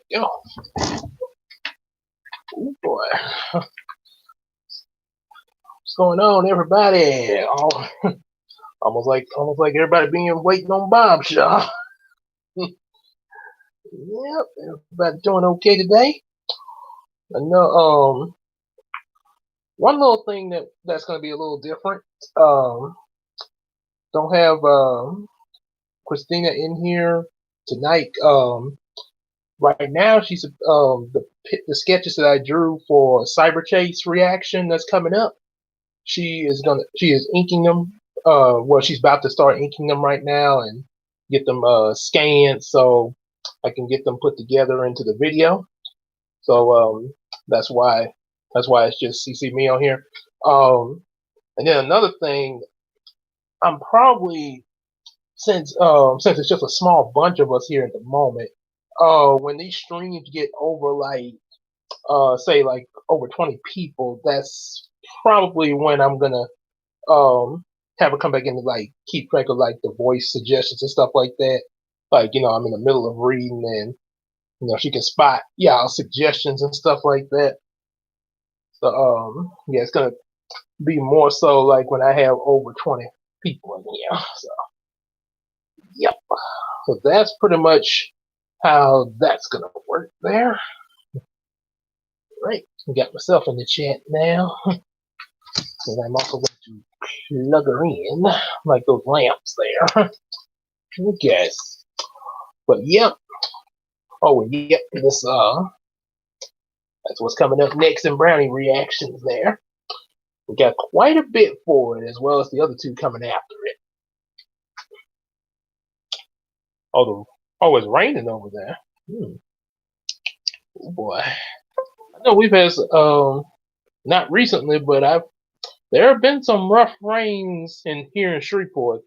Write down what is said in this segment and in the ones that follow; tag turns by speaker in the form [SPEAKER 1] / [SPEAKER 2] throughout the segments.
[SPEAKER 1] Yo, oh boy, what's going on, everybody? Oh, almost like everybody being waiting on Bob Shaw. Yep, everybody doing okay today. I know. One little thing that's going to be a little different. Um, don't have Christina in here tonight. Right now she's the sketches that I drew for Cyber Chase reaction that's coming up. She is inking them. Well, she's about to start inking them right now and get them scanned so I can get them put together into the video. So that's why it's just CC me on here. And then another thing, I'm probably since it's just a small bunch of us here at the moment. When these streams get over like say like over 20 people, that's probably when I'm gonna have her come back in and like keep track of like the voice suggestions and stuff like that. Like, I'm in the middle of reading and she can spot suggestions and stuff like that. So yeah, it's gonna be more so like when I have over 20 people in here. So yep. So that's pretty much how that's gonna work there. Right. Got myself in the chat now. And I'm also going to plug her in like those lamps there. I guess. But yep. Oh, yep. That's what's coming up next in Brownie reactions there. We got quite a bit for it, as well as the other two coming after it. Oh, it's raining over there. Oh boy. I know we've had not recently, but there have been some rough rains here in Shreveport.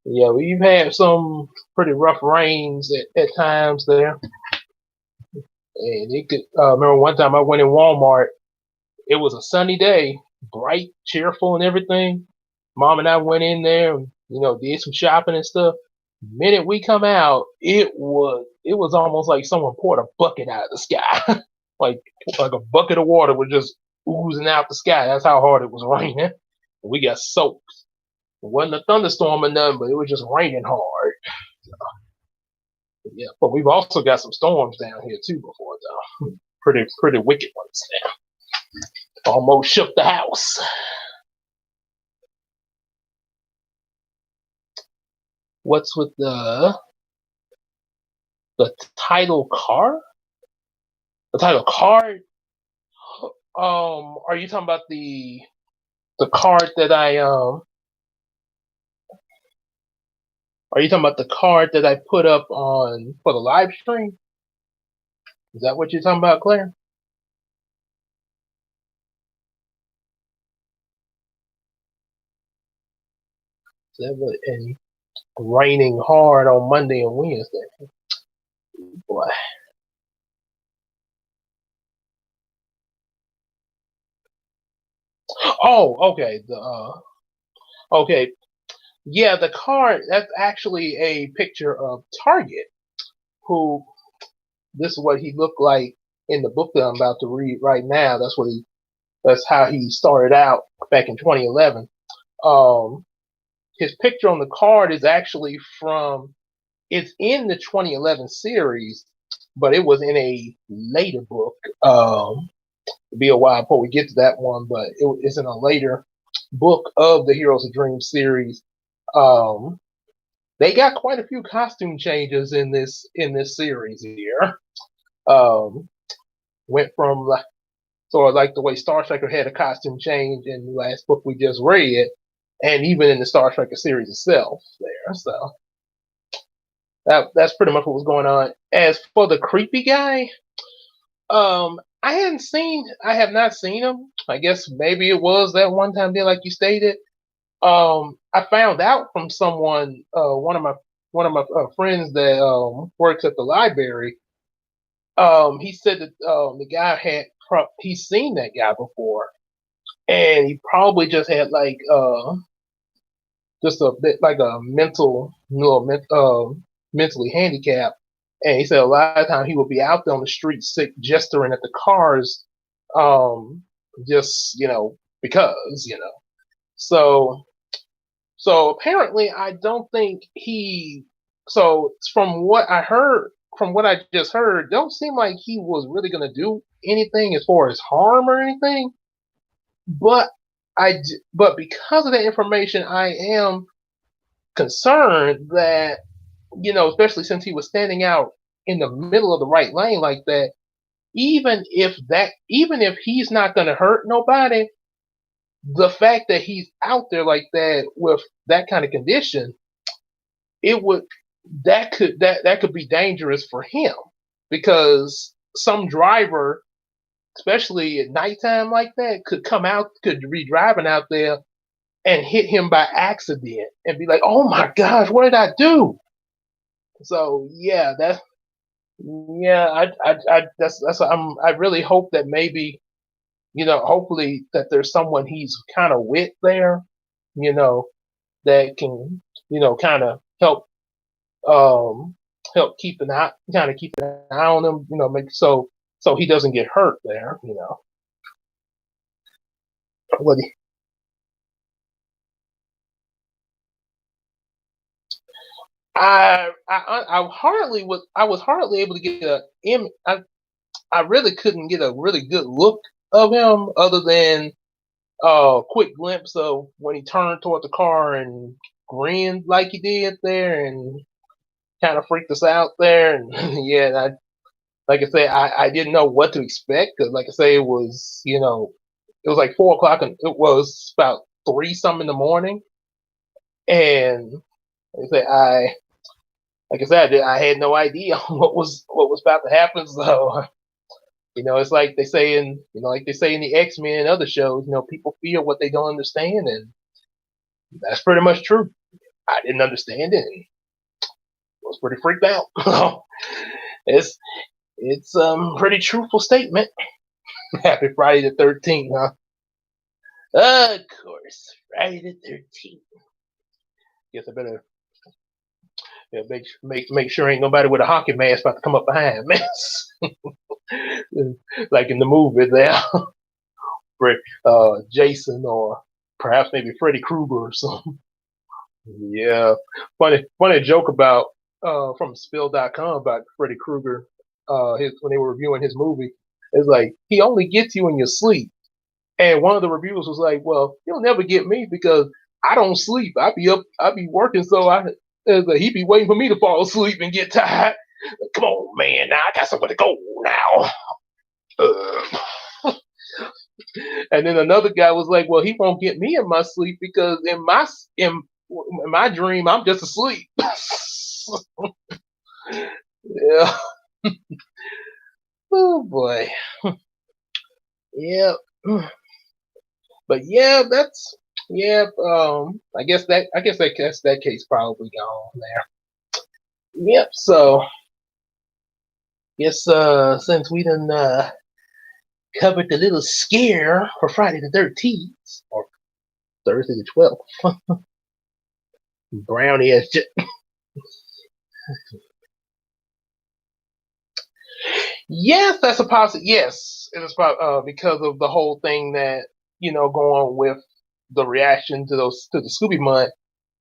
[SPEAKER 1] Yeah, we've had some pretty rough rains at times there. And it could remember one time I went in Walmart. It was a sunny day, bright, cheerful, and everything. Mom and I went in there and did some shopping and stuff. The minute we come out, it was almost like someone poured a bucket out of the sky, like a bucket of water was just oozing out the sky. That's how hard it was raining. We got soaked. It wasn't a thunderstorm or nothing, but it was just raining hard. Yeah, but we've also got some storms down here too before, though. Pretty wicked ones now. Almost shook the house. What's with the title card? The title card? Are you talking about the card that I Are you talking about the card that I put up on for the live stream? Is that what you're talking about, Claire? And raining hard on Monday and Wednesday. Boy. Oh, okay. Okay. Yeah, the card, that's actually a picture of Target, who this is what he looked like in the book that I'm about to read right now. That's how he started out back in 2011. His picture on the card is actually it's in the 2011 series, but it was in a later book. It'll be a while before we get to that one, but it's in a later book of the Heroes of Dream series. They got quite a few costume changes in this series here. Went from sort of like the way Star Striker had a costume change in the last book we just read, and even in the Star Striker series itself there. So that's pretty much what was going on. As for the creepy guy, I have not seen him. I guess maybe it was that one time there, like you stated. I found out from someone, one of my friends that works at the library. He said that the guy he's seen that guy before, and he probably just had like just a bit like a mentally handicapped, And he said a lot of times he would be out there on the street, sick, gesturing at the cars, um, just because So so apparently, I don't think he. So from what I heard, from what I just heard, don't seem like he was really going to do anything as far as harm or anything. But but because of that information, I am concerned that especially since he was standing out in the middle of the right lane like that, even if he's not going to hurt nobody, the fact that he's out there like that with that kind of condition, it would that could be dangerous for him because some driver, especially at nighttime like that, could be driving out there and hit him by accident and be like, "Oh my gosh, what did I do?" So yeah, I really hope that maybe hopefully that there's someone he's kind of with there, you know, that can kind of um help keep an eye on him, make so he doesn't get hurt there. What I was hardly able to get I really couldn't get a really good look of him other than a quick glimpse of when he turned toward the car and grinned like he did there and kind of freaked us out there. And yeah, like I say, I didn't know what to expect because, like I say, it was like 4 o'clock and it was about three something in the morning. And like I say, I had no idea what was about to happen. So it's like they say in the X-Men and other shows, people fear what they don't understand, and that's pretty much true. I didn't understand it and was pretty freaked out. it's it's pretty truthful statement. Happy Friday the 13th, huh? Of course, Friday the 13th. Guess I better make sure ain't nobody with a hockey mask about to come up behind me. Like in the movie there, Jason or perhaps maybe Freddy Krueger or something. Yeah, funny joke about from Spill.com about Freddy Krueger. His when they were reviewing his movie, it's like he only gets you in your sleep. And one of the reviewers was like, "Well, he'll never get me because I don't sleep. I be working, so he be waiting for me to fall asleep and get tired. Like, come on, man, now I got somewhere to go now." Uh, and then another guy was like, "Well, he won't get me in my sleep because in my dream I'm just asleep." Yeah. Oh boy. Yeah. But yeah, I guess that case probably gone there. Yep. So guess since we done covered the little scare for Friday the 13th or Thursday the 12th, Brownie has just yes, that's a possible. Yes, it is because of the whole thing that going with the reaction to the Scooby Month,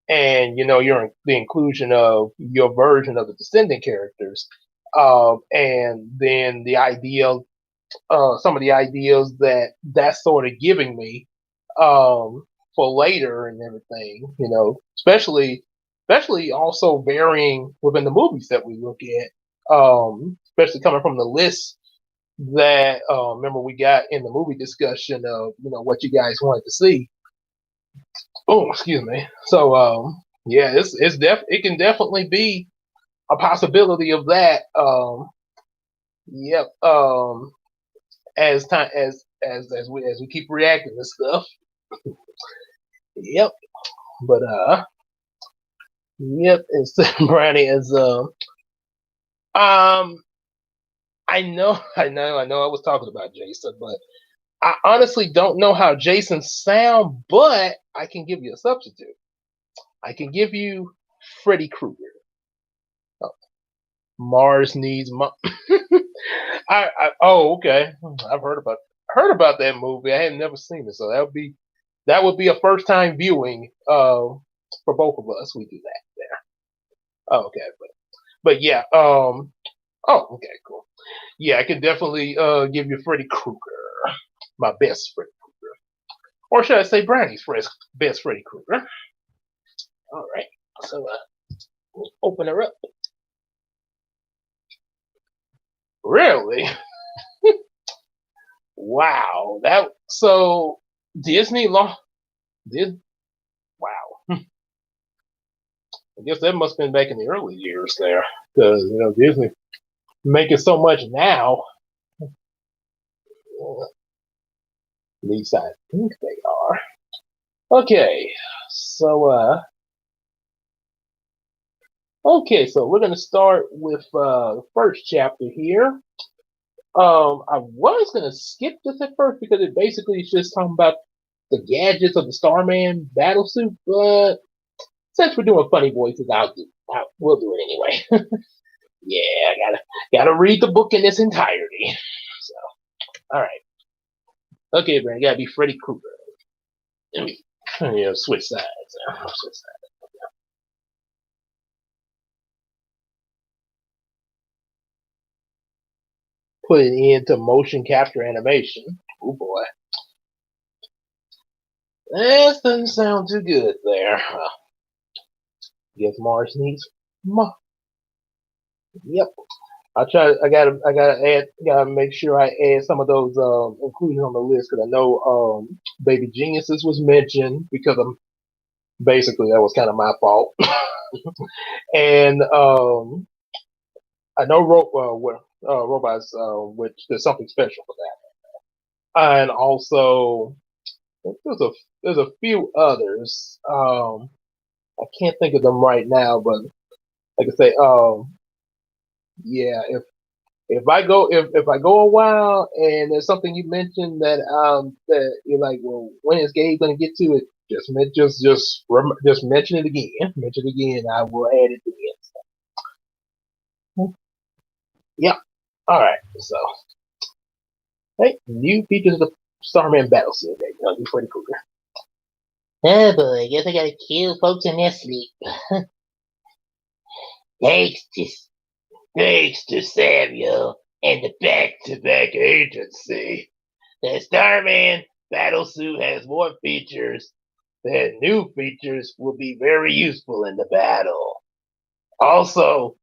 [SPEAKER 1] and the inclusion of your version of the descendant characters, and then some of the ideas that that's sort of giving me for later and everything. Especially also varying within the movies that we look at. Especially coming from the list that remember we got in the movie discussion of what you guys wanted to see. Oh, excuse me. So yeah, it can definitely be a possibility of that. Yep. As time as we keep reacting to stuff. Yep. But yep. It's Brownie is um. I was talking about Jason, but I honestly don't know how Jason sound, but I can give you a substitute. I can give you Freddy Krueger. Mars needs oh, okay. I've heard about that movie. I had never seen it, so that would be a first time viewing for both of us. We do that there. Oh, okay, but yeah. Oh, okay, cool. Yeah, I can definitely give you Freddy Krueger, my best Freddy Krueger, or should I say Brownie's best Freddy Krueger? All right. So open her up. Really? Wow. That so Disney law did. Wow. I guess that must have been back in the early years there, because Disney making so much now. At least I think they are. Okay. So so we're gonna start with the first chapter here. I was gonna skip this at first because it basically is just talking about the gadgets of the Starman battlesuit, but since we're doing funny voices, we'll do it anyway. Yeah, I gotta read the book in its entirety. So, all right, okay, Brandon, gotta be Freddy Krueger. Let me, switch sides. Switch sides. Put it into motion capture animation. Oh boy, that doesn't sound too good there. Guess Mars needs. Yep. Gotta make sure I add some of those inclusions on the list because I know Baby Geniuses was mentioned because basically that was kind of my fault, and I know robots, which there's something special for that, and also there's a few others. I can't think of them right now, but like I say, yeah, if I go a while and there's something you mentioned that you're like, well, when is Gabe gonna get to it? Just mention it again. Mention it again. I will add it again. Yeah. All right. So, hey, new features of the Starman Battlesuit. There you go. Be pretty cool. Oh boy, guess I gotta kill folks in their sleep. Thanks to Thanks to Samuel and the back-to-back agency, the Starman battlesuit has more features. The new features will be very useful in the battle. Also,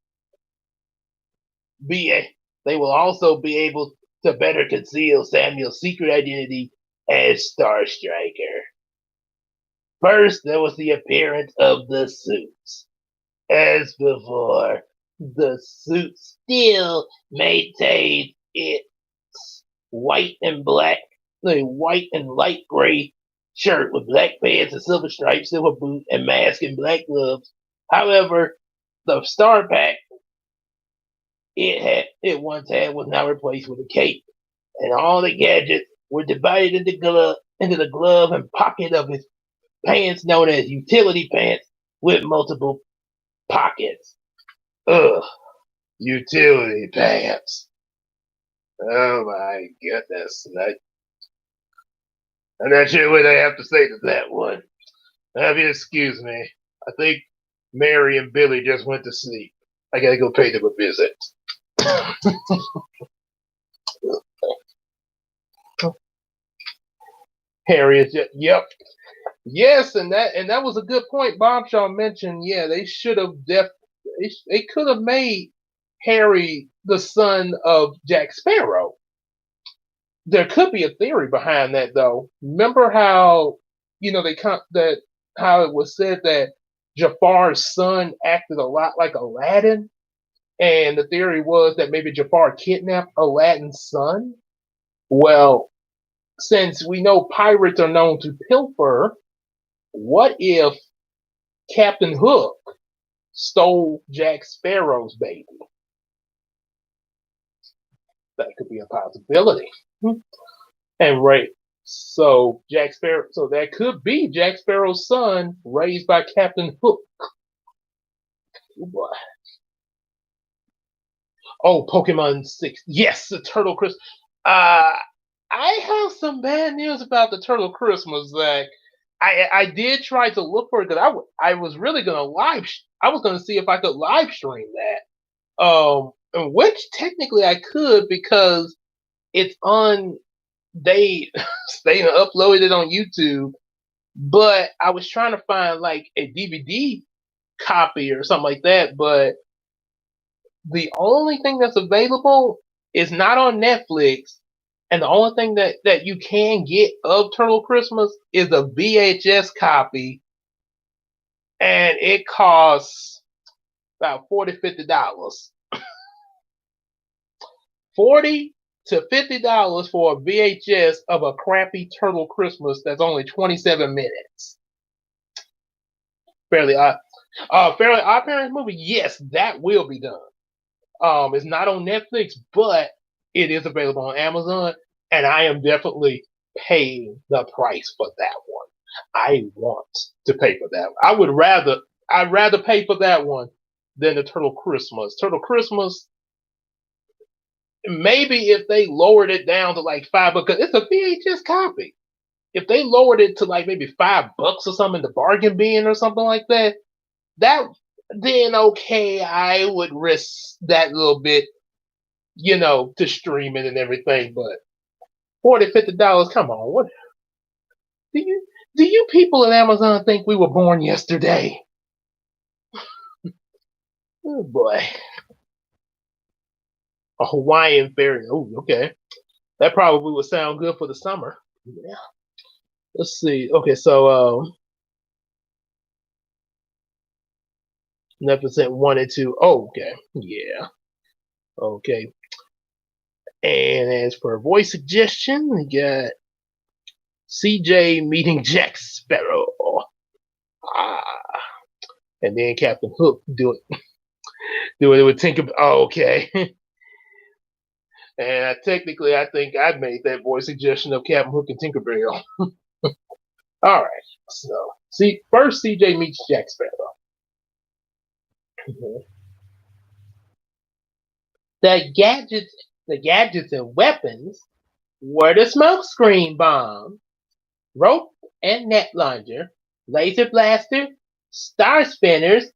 [SPEAKER 1] they will also be able to better conceal Samuel's secret identity as Star Striker. First, there was the appearance of the suits. As before, the suit still maintains its white and black, the white and light gray shirt with black pants and silver stripes, silver boot, and mask and black gloves. However, the star pack it once had was now replaced with a cape, and all the gadgets were divided into the glove and pocket of his pants known as utility pants with multiple pockets. Ugh, utility pants. Oh my goodness. I'm not sure what I have to say to that one. Have you excuse me? I think Mary and Billy just went to sleep. I gotta go pay them a visit. Harriet, yep. Yes, and that was a good point Bombshell mentioned. Yeah, they should have they could have made Harry the son of Jack Sparrow. There could be a theory behind that though. Remember how that how it was said that Jafar's son acted a lot like Aladdin, and the theory was that maybe Jafar kidnapped Aladdin's son. Well, since we know pirates are known to pilfer, what if Captain Hook stole Jack Sparrow's baby? That could be a possibility. And right, so Jack Sparrow, so that could be Jack Sparrow's son, raised by Captain Hook. Oh boy. Oh, Pokemon 6. Yes, the Turtle Christmas. Uh, I have some bad news about the Turtle Christmas, Zach. I did try to look for it because I was really gonna I was gonna see if I could live stream that. Which technically I could because it's on they they uploaded it on YouTube, but I was trying to find like a DVD copy or something like that, but the only thing that's available is not on Netflix, and the only thing that you can get of Turtle Christmas is a VHS copy, and it costs about $40 to $50. $40 to $50 for a VHS of a crappy Turtle Christmas that's only 27 minutes. Fairly Odd, Fairly Odd Parents movie. Yes, that will be done. It's not on Netflix, but it is available on Amazon, and I am definitely paying the price for that one. I want to pay for that. I'd rather pay for that one than the Turtle Christmas. Turtle Christmas, maybe if they lowered it down to like $5, because it's a VHS copy. If they lowered it to like maybe $5 or something in the bargain bin or something like that, that then okay, I would risk that little bit, to stream it and everything. But $40 to $50, come on, what do you people at Amazon think we were born yesterday? Oh boy, a Hawaiian fairy. Oh, okay, that probably would sound good for the summer. Yeah. Let's see. Okay, so Magnificent 1 and 2. Oh, okay, yeah, okay. And as for voice suggestion, we got CJ meeting Jack Sparrow. Ah, and then Captain Hook doing it with Tinker. Oh, okay. And technically, I think I made that voice suggestion of Captain Hook and Tinkerbell. All right. So, see, first CJ meets Jack Sparrow. Mhm. The gadgets and weapons were the smokescreen bomb, rope and net launcher, laser blaster, star spinners,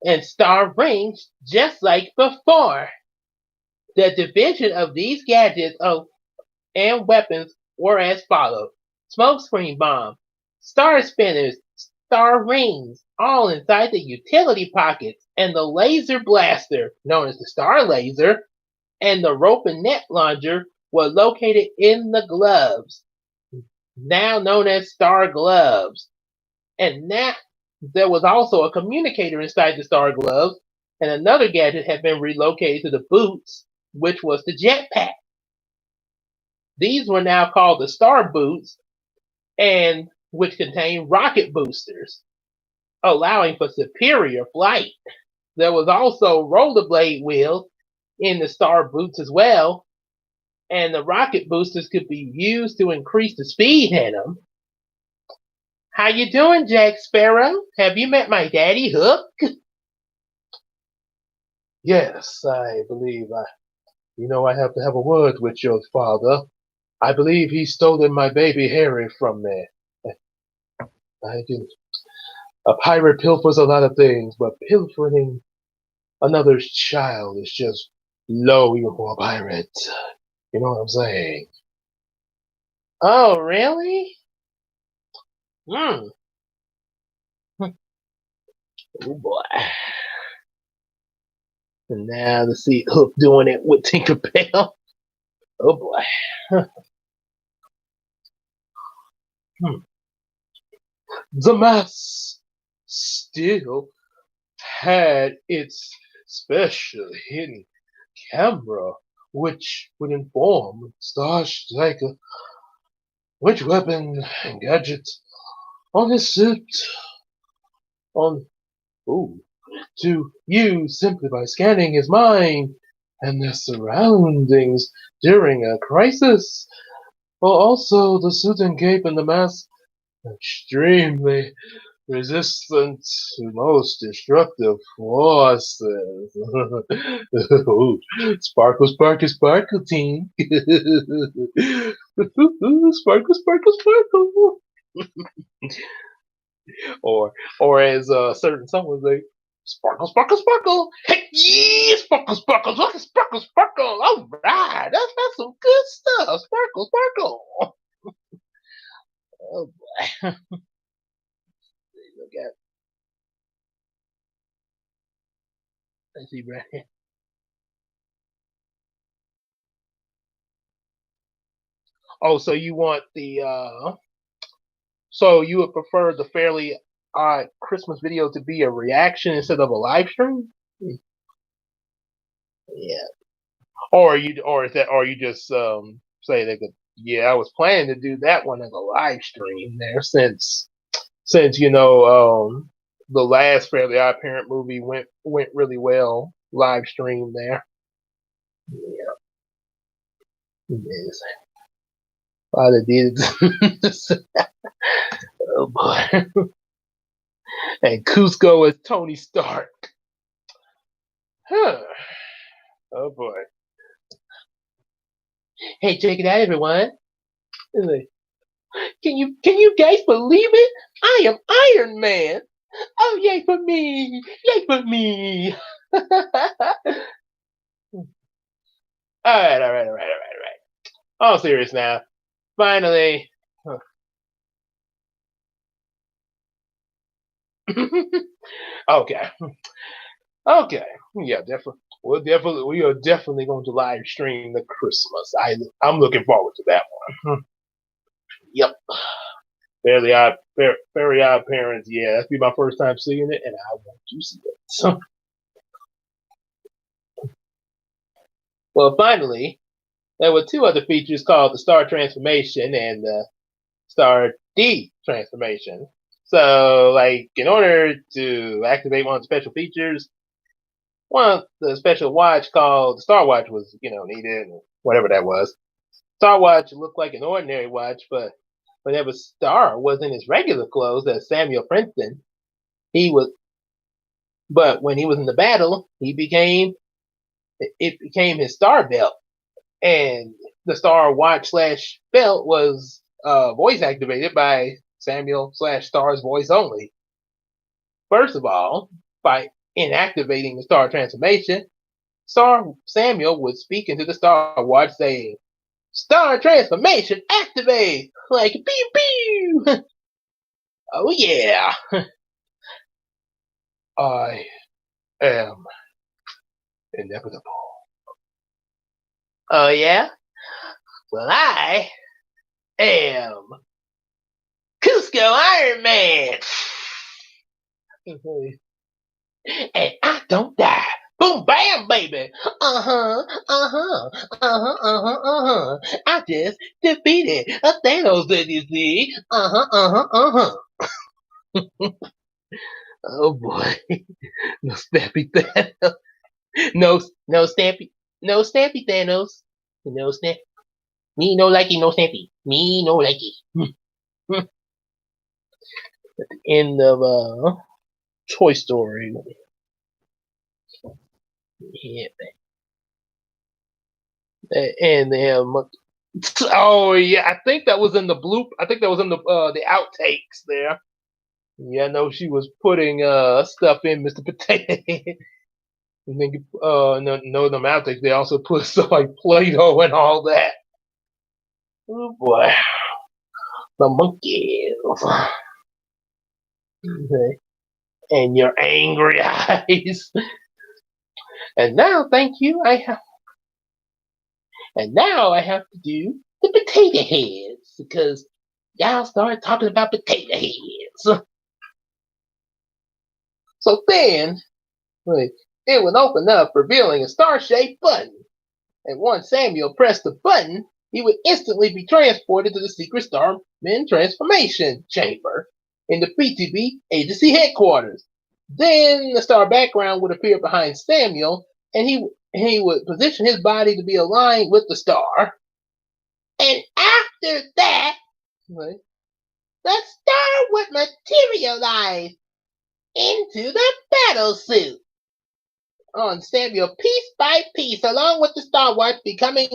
[SPEAKER 1] and star rings, just like before. The division of these gadgets and weapons were as follows: smokescreen bomb, star spinners, star rings, all inside the utility pockets, and the laser blaster, known as the star laser, and the rope and net launcher were located in the gloves, now known as star gloves. And now there was also a communicator inside the star gloves, and another gadget had been relocated to the boots, which was the jetpack. These were now called the Star Boots, and which contained rocket boosters, allowing for superior flight. There was also rollerblade wheels in the Star Boots as well, and the rocket boosters could be used to increase the speed in them. How you doing, Jack Sparrow? Have you met my daddy, Hook? Yes, I believe I have to have a word with your father. I believe he's stolen my baby Harry from me. I do. A pirate pilfers a lot of things, but pilfering another's child is just low even for a pirate. You know what I'm saying? Oh, really? Hmm. Oh boy. And now to see Hook doing it with Tinkerbell. Oh boy. Hmm. The mass still had its special hidden camera, which would inform Star Striker which weapon and gadgets on his suit on ooh, to use simply by scanning his mind and their surroundings during a crisis. While also the suit and cape and the mask are extremely Resistance to most destructive forces. Ooh, sparkle, sparkle, sparkle team. Sparkle, sparkle, sparkle. or as certain someone say, sparkle, sparkle, sparkle. Heck yeah, sparkle, sparkle, sparkle, sparkle, sparkle. All right, that's some good stuff. Sparkle, sparkle. Oh boy. Look at, let's see, Bryant. Oh, so you want the so you would prefer the Fairly Odd Christmas video to be a reaction instead of a live stream? Yeah. Or is that or you just say they could, yeah, I was planning to do that one as a live stream there since the last Fairly Odd Parent movie went really well live stream there. Yeah. Yes. Father did it. Oh boy. And Cusco is Tony Stark. Huh. Oh boy. Hey, check it out, everyone. Like, can you guys believe it? I am Iron Man. Oh, yay for me! Yay for me! All right, all right, all right, all right, all right. All serious now. Finally. Okay. Okay. Yeah, definitely. We are definitely going to live stream the Christmas. I'm looking forward to that one. Yep. Very Odd Parents. Yeah, that'll be my first time seeing it, and I want to see it. So, well, finally, there were two other features called the Star Transformation and the Star D Transformation. So, like, in order to activate one of the special features, one of the special watch called the Star Watch was, needed, whatever that was. Star Watch looked like an ordinary watch, but whenever Star was in his regular clothes as Samuel Princeton, he was. But when he was in the battle, it became his Star Belt, and the Star Watch slash Belt was voice activated by Samuel slash Star's voice only. First of all, by inactivating the Star transformation, Star Samuel would speak into the Star Watch saying, "Star transformation activate!" Like pew pew. Oh yeah, I am inevitable. Oh yeah. Well, I am Cusco Iron Man. And I don't die. Boom, bam, baby. Uh huh, uh huh, uh huh, uh huh, uh huh. I just defeated a Thanos, did you see? Uh huh, uh huh, uh huh. Oh boy. No snappy Thanos. No snappy. No snappy Thanos. No snap. Me no likey, no snappy. Me no likey. End of Toy Story. Yeah, and oh yeah, I think that was in the bloop. I think that was in the outtakes there. Yeah, I know she was putting stuff in Mr. Potato Head. And then no them outtakes. They also put stuff like Play-Doh and all that. Oh boy, the monkeys. Okay. And your angry eyes. And now, thank you. I have to do the potato heads because y'all started talking about potato heads. So then, it would open up, revealing a star-shaped button. And once Samuel pressed the button, he would instantly be transported to the secret Starman transformation chamber in the PTB agency headquarters. Then the star background would appear behind Samuel, and he would position his body to be aligned with the star. And after that, the star would materialize into the battle suit on Samuel piece by piece, along with the Star Wars becoming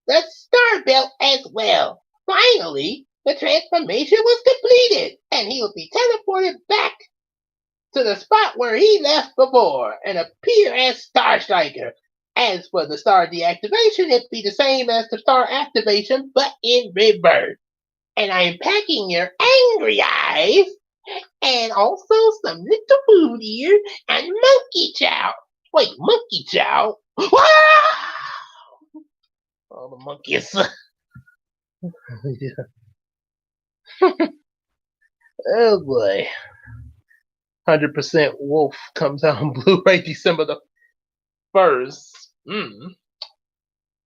[SPEAKER 1] the Star Belt as well. Finally, the transformation was completed, and he would be teleported back to the spot where he left before and appear as Star Striker. As for the star deactivation, it'd be the same as the star activation, but in reverse. And I'm packing your angry eyes, and also some little food here, and monkey chow. Wait, monkey chow? Wow! Oh, the monkeys. Oh boy. 100% Wolf comes out on Blu-ray December the 1st.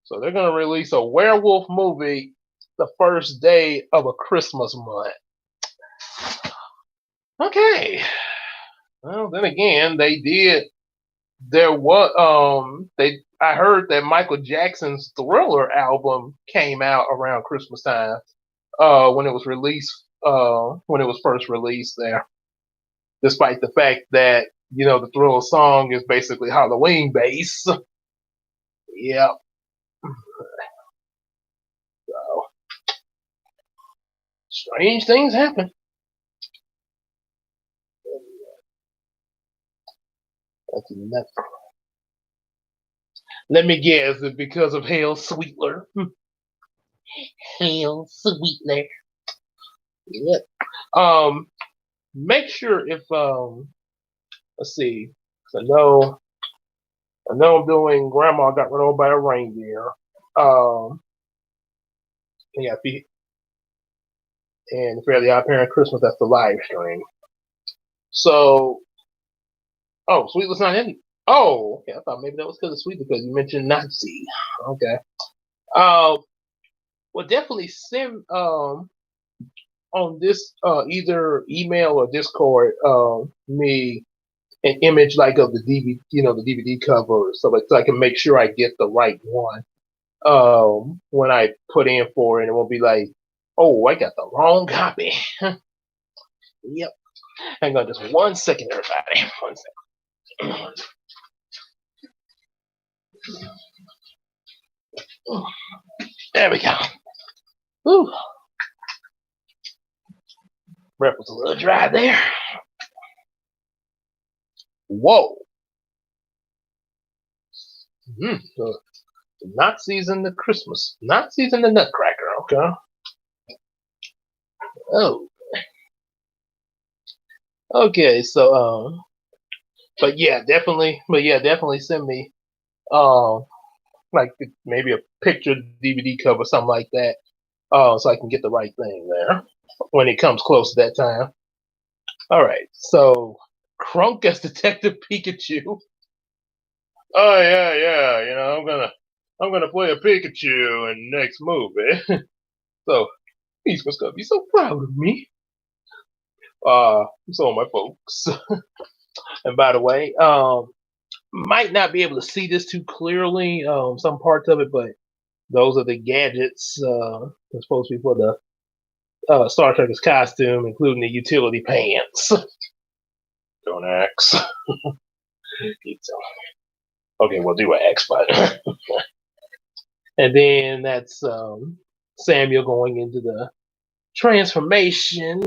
[SPEAKER 1] So they're going to release a werewolf movie the first day of a Christmas month. Okay. Well, then again, they did. There was I heard that Michael Jackson's Thriller album came out around Christmas time. When it was released. When it was first released there. Despite the fact that the Thriller song is basically Halloween based. Yep. So strange things happen. That's enough. Let me guess, it's because of Hail Sweetler. Hail Sweetler. Yep. Make sure if let's see, 'cause I know I'm doing Grandma Got Run Over by a Reindeer. Yeah, and Fairly Odd Parent Christmas. That's the live stream. So, Sweetler's not in. Oh, okay. I thought maybe that was because of Sweetler because you mentioned Nazi. Okay. Well, definitely send on this either email or Discord me an image like of the DVD, the DVD cover, so I can make sure I get the right one when I put in for it. It won't be like, oh, I got the wrong copy. Yep. Hang on just 1 second, everybody. 1 second. There we go. Whew. Breath was a little dry there. Whoa. So Nazis in the Christmas. Nazis in the Nutcracker, okay. Oh. Okay, so but yeah, definitely send me like maybe a picture DVD cover, something like that. So I can get the right thing there when it comes close to that time. All right, so Krunk as Detective Pikachu. Oh yeah. I'm gonna play a Pikachu in the next movie. So he's gonna be so proud of me. So are my folks. And by the way, might not be able to see this too clearly, some parts of it, but those are the gadgets that's supposed to be for the Star Trekker's costume, including the utility pants. Don't axe. Okay, we'll do an X, but and then that's Samuel going into the transformation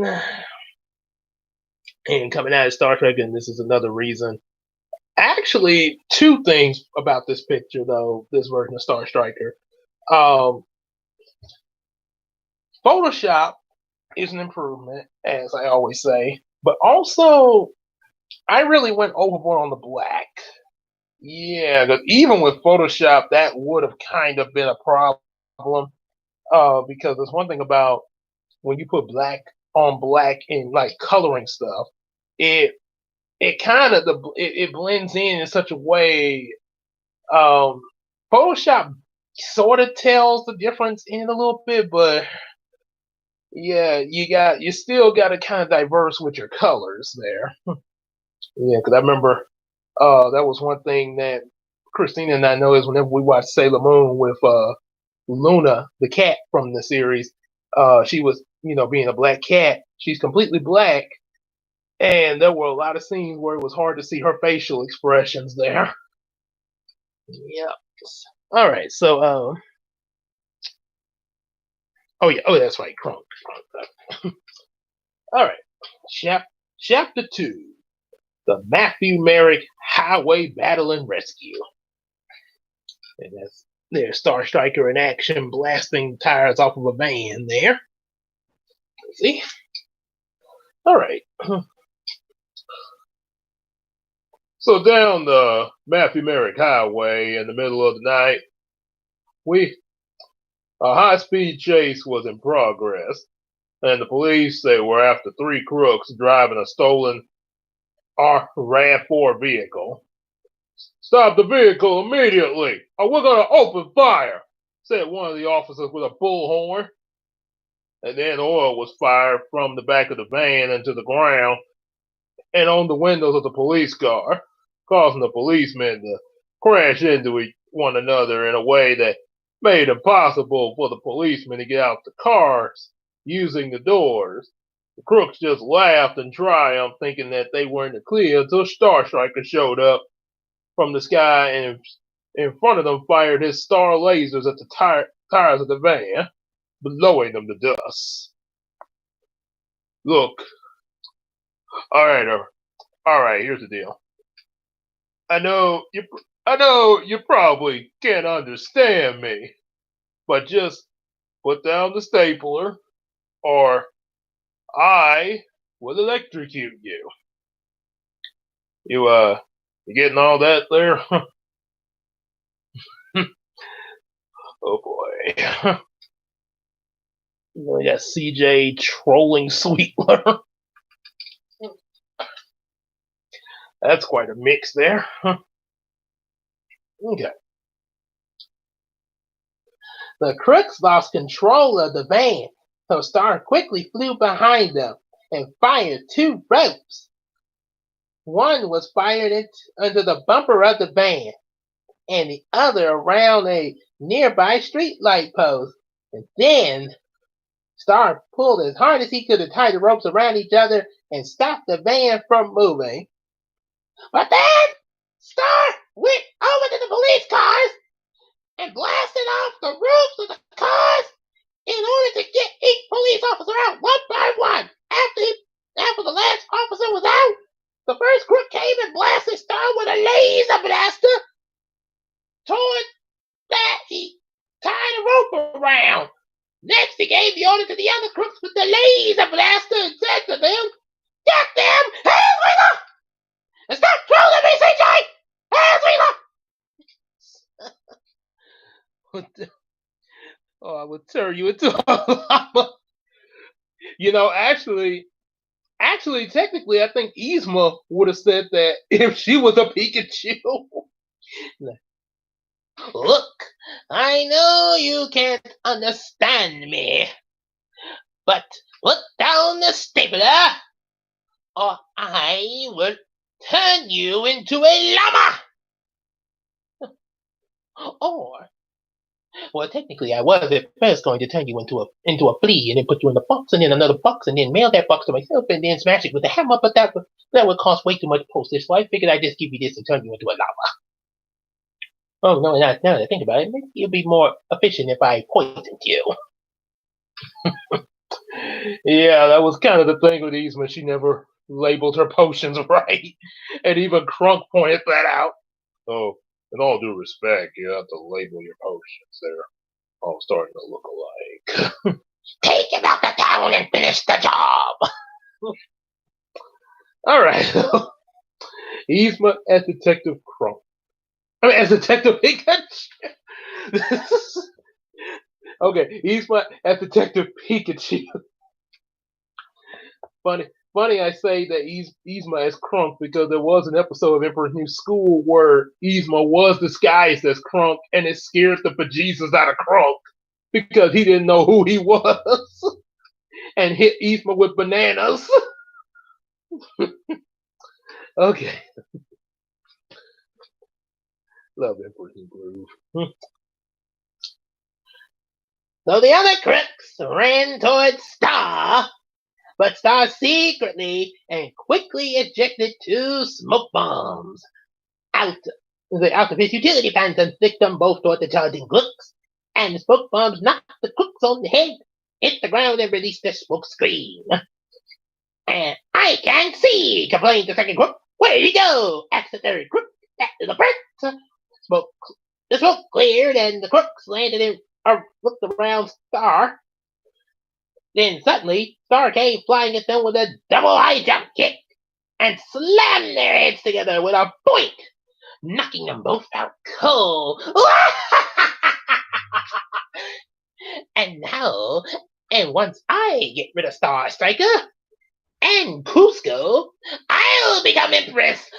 [SPEAKER 1] and coming out of Star Trek, and this is another reason. Actually, two things about this picture, though, this version of Star Striker. Photoshop is an improvement, as I always say, but also I really went overboard on the black. Yeah, because even with Photoshop, that would have kind of been a problem. Because there's one thing about when you put black on black in like coloring stuff, it kind of it blends in such a way. Photoshop sort of tells the difference in a little bit, but yeah, you still got to kind of diverse with your colors there. Yeah, because I remember that was one thing that Christina and I noticed whenever we watched Sailor Moon with Luna, the cat from the series. She was, being a black cat. She's completely black, and there were a lot of scenes where it was hard to see her facial expressions there. Yep. All right, so oh yeah, oh that's right, Crunk. All right, chapter 2, the Matthew Merrick Highway Battle and Rescue. And that's there's Star Striker in action, blasting tires off of a van there. See? All right. So down the Matthew Merrick Highway in the middle of the night, a high-speed chase was in progress, and the police they were after 3 crooks driving a stolen RAV4 vehicle. "Stop the vehicle immediately, or we're going to open fire," said one of the officers with a bullhorn. And then oil was fired from the back of the van into the ground and on the windows of the police car, causing the policemen to crash into one another in a way that made it impossible for the policemen to get out the cars using the doors. The crooks just laughed and triumphed, thinking that they were in the clear until Star Striker showed up from the sky and in front of them fired his star lasers at the tires of the van, blowing them to dust. Look, all right, here's the deal. I know you probably can't understand me, but just put down the stapler, or I will electrocute you. You getting all that there? Oh boy. We got CJ trolling Sweetler. That's quite a mix there. Okay. The crooks lost control of the van, so Star quickly flew behind them and fired 2 ropes. One was fired under the bumper of the van, and the other around a nearby street light post. And then Star pulled as hard as he could to tie the ropes around each other and stop the van from moving. But then Star went over to the police cars and blasted off the roofs of the cars in order to get each police officer out one by one. After the last officer was out, the first crook came and blasted Star with a laser blaster. Toward that, he tied a rope around. Next, he gave the order to the other crooks with the laser blaster and said to them, "Get them, hands wiggle! And stop trolling me, CJ! Hands wiggle!" Oh, I would turn you into a llama. You know, actually, technically, I think Yzma would have said that if she was a Pikachu. "Look, I know you can't understand me, but put down the stapler, or I will turn you into a llama." Or, well, technically, I was at first going to turn you into a flea, and then put you in a box, and then another box, and then mail that box to myself, and then smash it with a hammer. But that would cost way too much postage, so I figured I'd just give you this and turn you into a llama. Oh no! Now that I think about it, maybe it'd be more efficient if I poisoned you. Yeah, that was kind of the thing with Yzma. She never labeled her potions right, and even Crunk pointed that out. Oh, in all due respect, you have to label your potions. They're all starting to look alike. Take him out of town and finish the job. All right, Yzma as Detective Crunk. I mean, as Detective Pikachu. Okay, Yzma as Detective Pikachu. Funny I say that Yzma as Crunk because there was an episode of Emperor's New School where Yzma was disguised as Crunk and it scared the bejesus out of Crunk because he didn't know who he was and hit Yzma with bananas. Okay. Love Emperor's New Groove. So the other crooks ran towards Star, but Star secretly and quickly ejected 2 smoke bombs out, out of his utility pants and flicked them both toward the charging crooks. And the smoke bombs knocked the crooks on the head, hit the ground, and released a smoke screen. And I can't see, complained the second crook. Where'd he go? Asked the third crook. That is a bird. Smoke. The smoke cleared, and the crooks landed in or looked around Star. Then suddenly, Star came flying at them with a double high jump kick and slammed their heads together with a boink, knocking them both out cold. And now, and once I get rid of Star Striker and Cusco, I'll become Empress.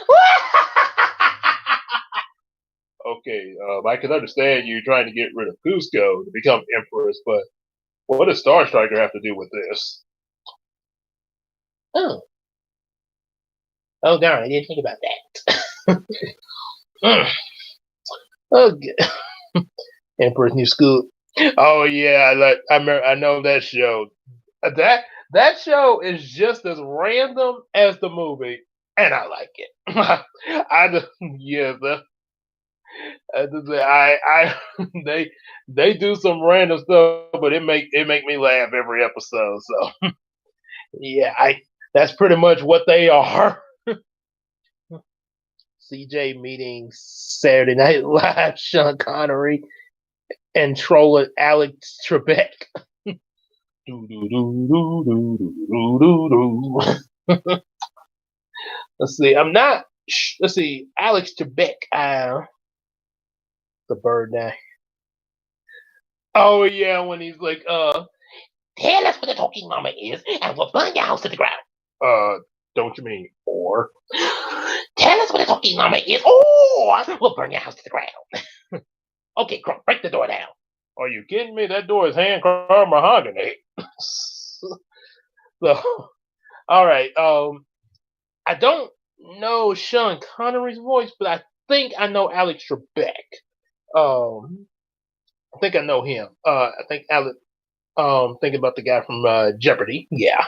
[SPEAKER 2] Okay, I can understand you trying to get rid of Cusco to become Empress, but what does Star Striker have to do with this?
[SPEAKER 1] Oh. Oh, darn, I didn't think about that. Okay. Emperor's New School.
[SPEAKER 2] Oh yeah, I know that show. That show is just as random as the movie, and I like it. They do some random stuff, but it make me laugh every episode. So
[SPEAKER 1] yeah, that's pretty much what they are. CJ meeting Saturday Night Live, Sean Connery, and trolling Alex Trebek. Let's see. Let's see. Alex Trebek. The bird now.
[SPEAKER 2] Oh yeah, when he's like,
[SPEAKER 1] tell us what the talking mama is, and we'll burn your house to the ground.
[SPEAKER 2] Don't you mean or?
[SPEAKER 1] Tell us what the talking mama is, or we'll burn your house to the ground. Okay, Crump, break the door down.
[SPEAKER 2] Are you kidding me? That door is hand carved mahogany.
[SPEAKER 1] So, all right. I don't know Sean Connery's voice, but I think I know Alex Trebek. I think I know him. I think Alex. Thinking about the guy from Jeopardy. Yeah.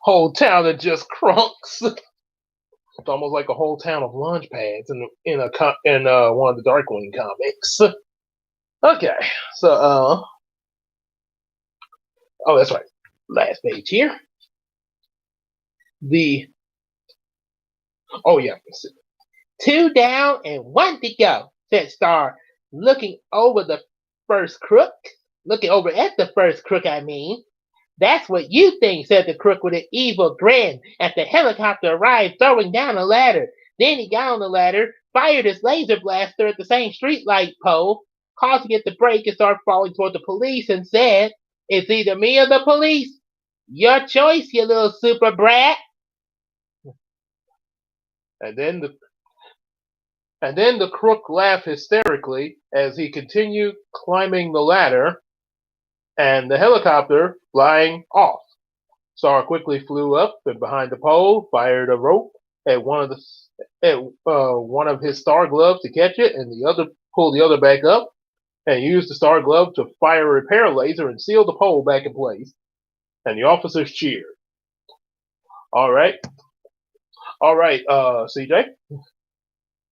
[SPEAKER 1] Whole town of just crunks. It's almost like a whole town of launch pads in one of the Darkwing comics. Okay, so oh, that's right. Last page here. Oh yeah, 2 down and 1 to go, said Star, looking over at the first crook. I mean. That's what you think, said the crook with an evil grin as the helicopter arrived, throwing down a ladder. Then he got on the ladder, fired his laser blaster at the same streetlight pole, causing it to break and start falling toward the police, and said, "It's either me or the police. Your choice, you little super brat."
[SPEAKER 2] And then the crook laughed hysterically as he continued climbing the ladder, and the helicopter flying off. Star quickly flew up and behind the pole, fired a rope at one of his star gloves to catch it, and pulled the other back up, and used the star glove to fire a repair laser and seal the pole back in place. And the officers cheered. All right, CJ.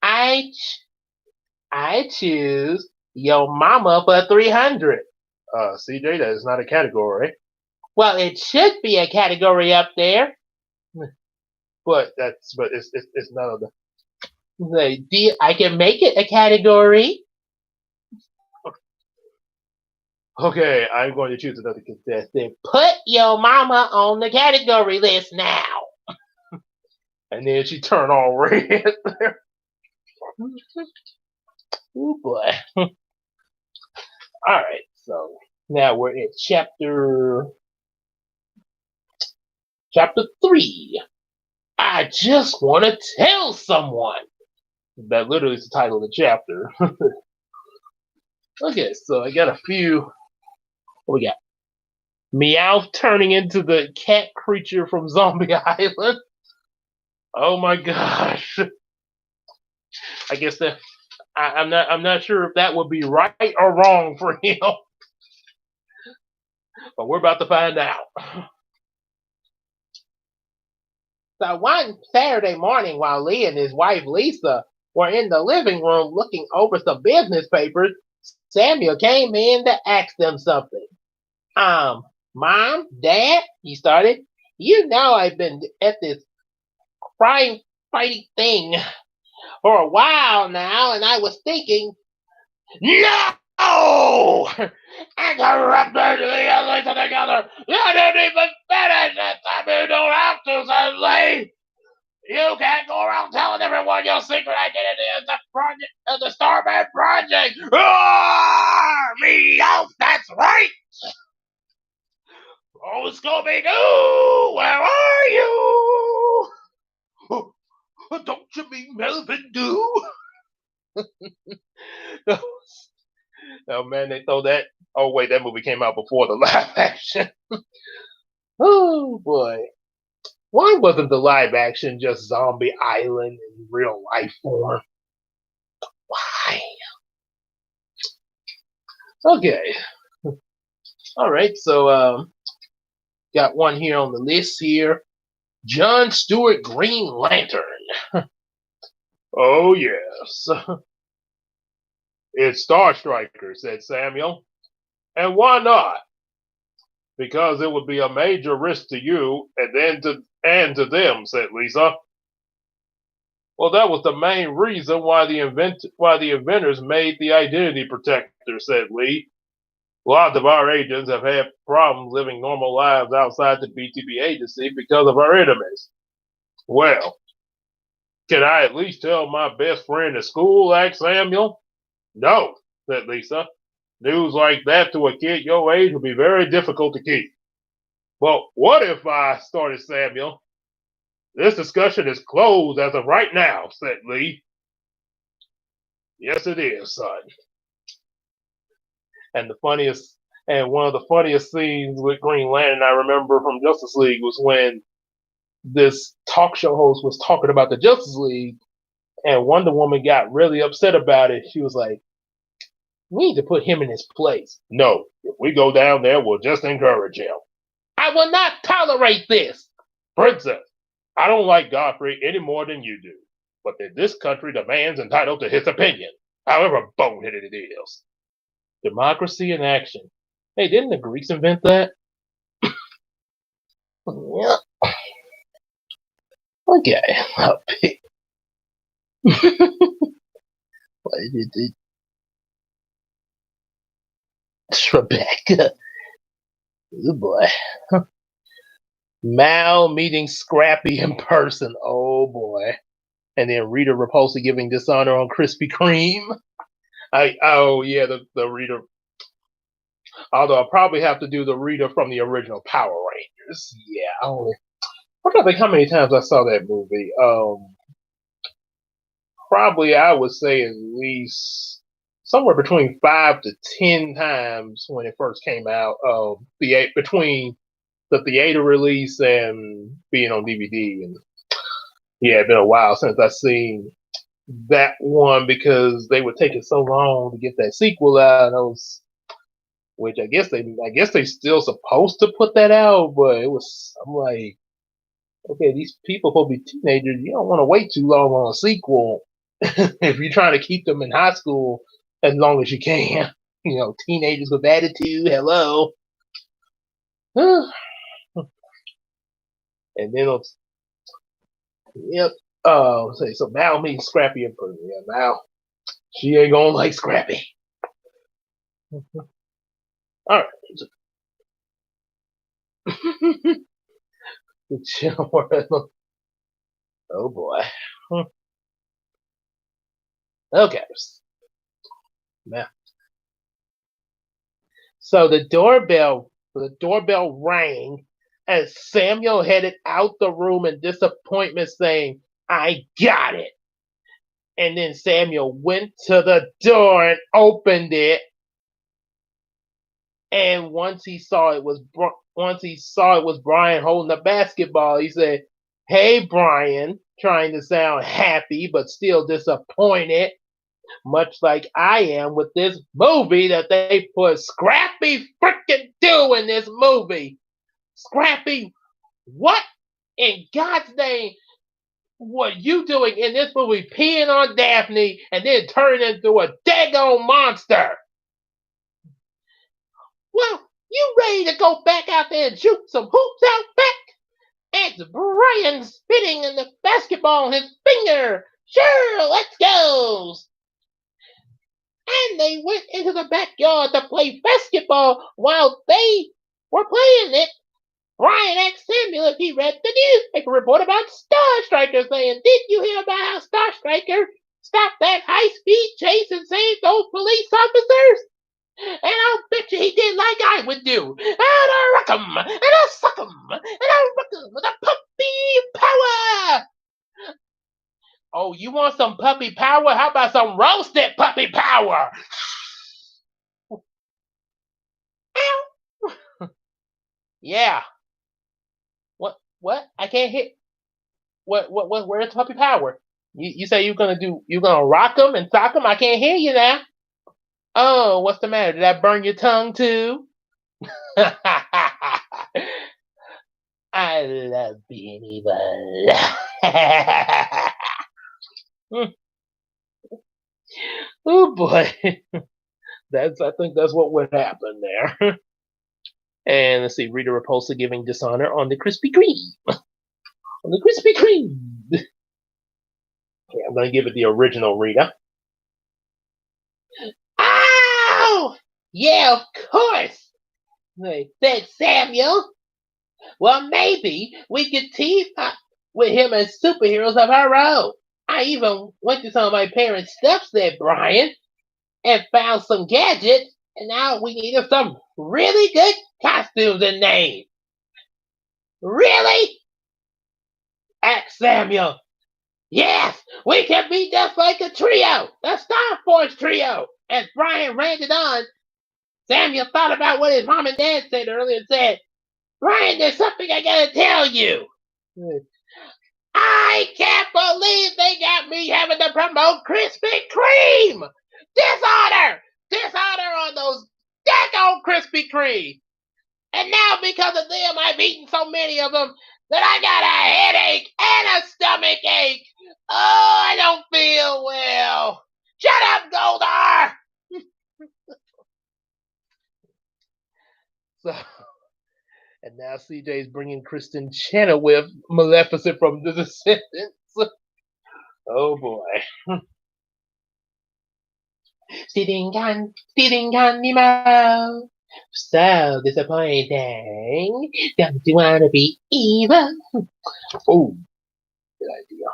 [SPEAKER 1] I choose Yo Mama for 300.
[SPEAKER 2] CJ, that is not a category.
[SPEAKER 1] Well, it should be a category up there.
[SPEAKER 2] But it's none of
[SPEAKER 1] the. I can make it a category.
[SPEAKER 2] Okay, I'm going to choose another contestant.
[SPEAKER 1] Put Yo Mama on the category list now.
[SPEAKER 2] And then she turned all red there.
[SPEAKER 1] Oh boy. All right, so now we're in chapter 3. I just want to tell someone.
[SPEAKER 2] That literally is the title of the chapter.
[SPEAKER 1] Okay, so I got a few. What we got? Meow turning into the cat creature from Zombie Island. Oh my gosh. I guess that I'm not sure if that would be right or wrong for him.
[SPEAKER 2] But we're about to find out.
[SPEAKER 1] So one Saturday morning, while Lee and his wife Lisa were in the living room looking over some business papers, Samuel came in to ask them something. Mom, Dad, he started. You know I've been at this crime fighting thing for a while now, and I was thinking, no! Interrupted Lisa together. You didn't even finish it. I mean, you don't have to, suddenly. You can't go around telling everyone your secret identity is the project, the Starman Project. Me out. That's right. Oh, Scooby Doo, where are you? Don't you mean Melvin Doo? Oh man, they throw that. Oh wait, that movie came out before the live action. Oh boy. Why wasn't the live action just Zombie Island in real life form? Why? Okay. All right. So got one here on the list here. John Stewart Green Lantern.
[SPEAKER 2] Oh yes. It's Star Striker, said Samuel. And why not? Because it would be a major risk to you and to them, said Lisa. Well, that was the main reason why the inventors made the identity protector, said Lee. Lots of our agents have had problems living normal lives outside the BTB agency because of our enemies. Well, can I at least tell my best friend at school? Asked Samuel. No, said Lisa. News like that to a kid your age would be very difficult to keep. Well, what if I started Samuel? This discussion is closed as of right now, said Lee. Yes, it is, son. And one of the funniest scenes with Green Lantern I remember from Justice League was when this talk show host was talking about the Justice League, and Wonder Woman got really upset about it. She was like, "We need to put him in his place." No, if we go down there, we'll just encourage him. I will not tolerate this. Princess, I don't like Godfrey any more than you do, but in this country, the man's entitled to his opinion, however boneheaded it is. Democracy in action. Hey, didn't the Greeks invent that? Yeah. Okay. I'll pick. What did it? Rebecca. Oh boy. Mal meeting Scrappy in person. Oh boy. And then Rita Repulsa giving dishonor on Krispy Kreme. The Rita. Although I'll probably have to do the Rita from the original Power Rangers. Yeah, I'm trying to think how many times I saw that movie. Probably I would say at least somewhere between 5 to 10 times when it first came out. Between the theater release and being on DVD, and yeah, it's been a while since I seen that one because they were taking so long to get that sequel out. Which I guess they still supposed to put that out, but I'm like, okay, these people will be teenagers. You don't want to wait too long on a sequel if you're trying to keep them in high school as long as you can. Teenagers with attitude. Hello. And then yep. So Mal meeting Scrappy in person. Yeah, Mal, she ain't gonna like Scrappy. All right. Oh boy. Okay. Now, so the doorbell rang as Samuel headed out the room in disappointment, saying, "I got it." And then Samuel went to the door and opened it. And once he saw it was Brian holding the basketball, he said, "Hey, Brian," trying to sound happy but still disappointed. much like I am with this movie that they put Scrappy freaking do in this movie. Scrappy, what in God's name were you doing in this movie, peeing on Daphne and then turning into a daggone monster? Well, you ready to go back out there and shoot some hoops out back? It's Brian spitting in the basketball on his finger. Sure, let's go. And they went into the backyard to play basketball. While they were playing it, Brian asked Samuel if he read the newspaper report about Star Striker, saying, "Did you hear about how Star Striker stopped that high-speed chase and saved those police officers? And I'll bet you he did like I would do. And I'll rock 'em, and I'll suck 'em, and I'll rock 'em with a puppy power." Oh, you want some puppy power? How about some roasted puppy power? Yeah. What? I can't hit. Where's puppy power? You say you're gonna rock them and sock them? I can't hear you now. Oh, what's the matter? Did that burn your tongue too? I love being evil. Oh boy. I think that's what would happen there. And let's see, Rita Repulsa giving dishonor on the Krispy Kreme. On the Krispy Kreme. Okay, I'm gonna give it the original Rita. Ow! Yeah, of course, said Samuel. Well, maybe we could team up with him as superheroes of our own. I even went to some of my parents' stuff, said Brian, and found some gadgets, and now we need some really good costumes and names. Really? Asked Samuel. Yes, we can be just like a trio, the Star Force trio. As Brian ranted on, Samuel thought about what his mom and dad said earlier and said, "Brian, there's something I gotta tell you. I can't believe they got me having to promote Krispy Kreme. Dishonor! Dishonor on those daggone Krispy Kreme. And now because of them, I've eaten so many of them that I got a headache and a stomach ache. Oh, I don't feel well. Shut up, Goldar!" So, and now CJ's bringing Kristen Chenoweth, Maleficent from The Descendants. Oh boy. Sitting on Nemo. So disappointing. Don't you want to be evil? Oh, good idea.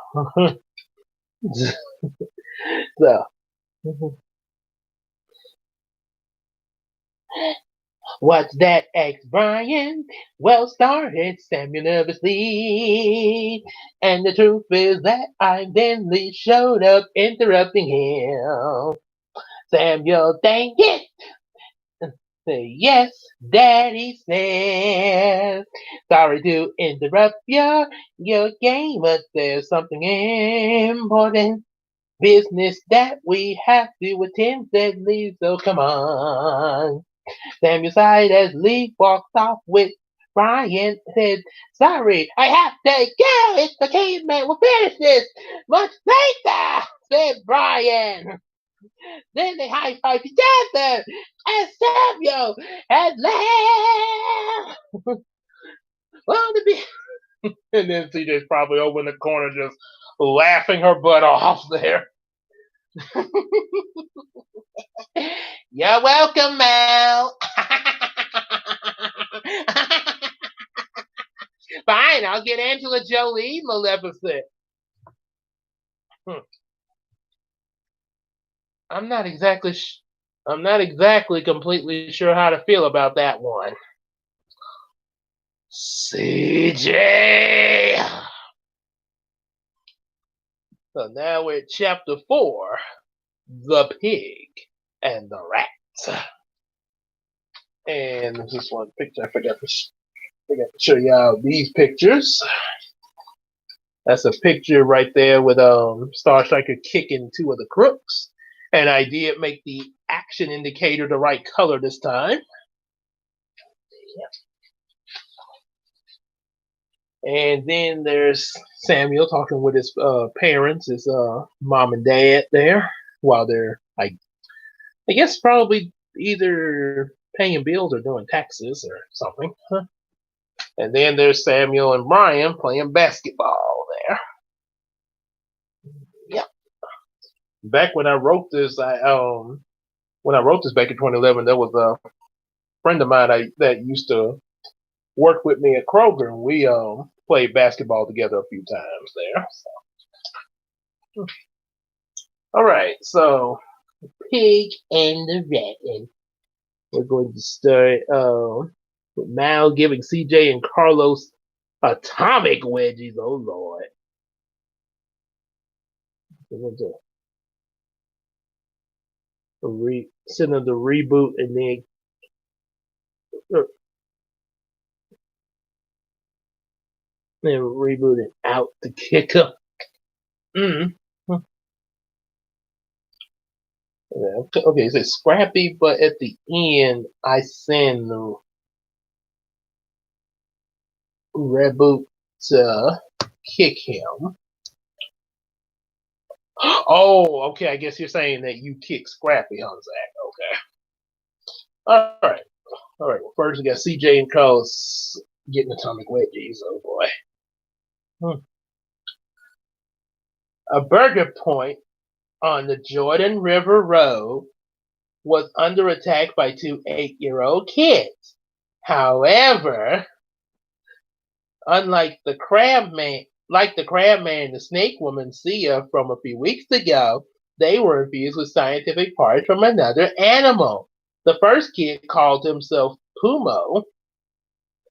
[SPEAKER 2] So, what's that, asked Brian? Well, started Samuel nervously. And the truth is that I then showed up interrupting him. Samuel, dang it! Yes, Daddy says. Sorry to interrupt your game, but there's something important business that we have to attend, said Lee, so come on. Samuel sighed as Lee walked off with Brian, said, "Sorry, I have to go. It's the caveman. We'll finish this much later," said Brian. Then they high-fived together as Samuel had laughed. Well, to be... And then CJ's probably over in the corner just laughing her butt off there. You're welcome, Mel. Fine, I'll get Angela Jolie, Maleficent. I'm not exactly completely sure how to feel about that one. CJ. So now we're at chapter 4, The Pig and the Rat. And this is one picture I forgot to show y'all these pictures. That's a picture right there with Star Striker kicking two of the crooks. And I did make the action indicator the right color this time. And then there's Samuel talking with his parents, his mom and dad there, while they're I guess probably either paying bills or doing taxes or something. Huh? And then there's Samuel and Brian playing basketball there. Yep. Back when I wrote this, when I wrote this back in 2011, there was a friend of mine that used to work with me at Kroger, and we played basketball together a few times there. So. All right, so Pig and the Rat, and we're going to start with Mal giving CJ and Carlos atomic wedgies. Oh Lord! We're going to send them the reboot and then reboot it out to kick up. Mm. Okay, so it's scrappy, but at the end, I send the reboot to kick him. Oh, okay. I guess you're saying that you kick Scrappy, huh, Zach? Okay. All right. Well, first we got CJ and Carlos getting atomic wedgies. Oh boy. A burger point on the Jordan River Road was under attack by two 8-year-old kids. However, unlike the crab man, and the snake woman Sia from a few weeks ago, they were infused with scientific parts from another animal. The first kid called himself Pumo,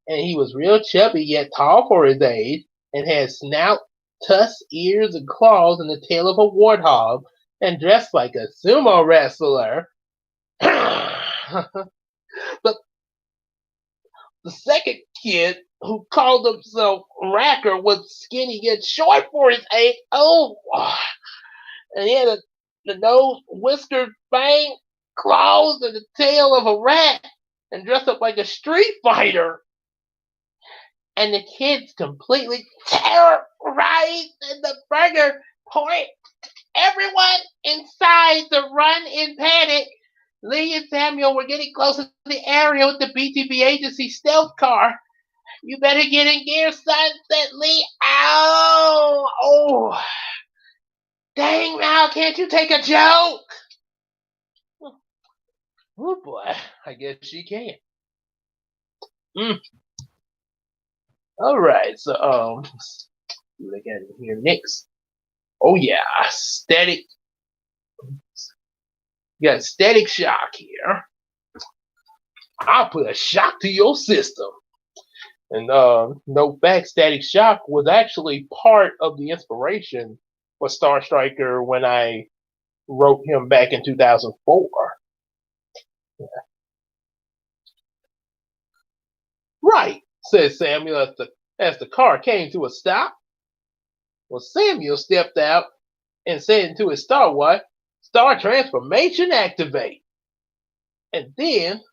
[SPEAKER 2] and he was real chubby yet tall for his age, and had snout, tusks, ears, and claws, and the tail of a warthog, and dressed like a sumo wrestler. But the second kid, who called himself Racker, was skinny yet short for his age. Oh, and he had the nose, whiskers, fang, claws, and the tail of a rat, and dressed up like a street fighter. And the kids completely terrorized the burger point. Everyone inside to run in panic. Lee and Samuel were getting close to the area with the BTB agency stealth car. You better get in gear, son, said Lee. Ow! Oh! Dang, Mal, can't you take a joke? Oh boy, I guess she can. Alright, so look at it here next. Oh yeah, static. You got static shock here. I'll put a shock to your system. And no fact, Static Shock was actually part of the inspiration for Star Striker when I wrote him back in 2004. Right, said Samuel as the car came to a stop. Well, Samuel stepped out and said into his Star Watch, Star Transformation Activate. And then,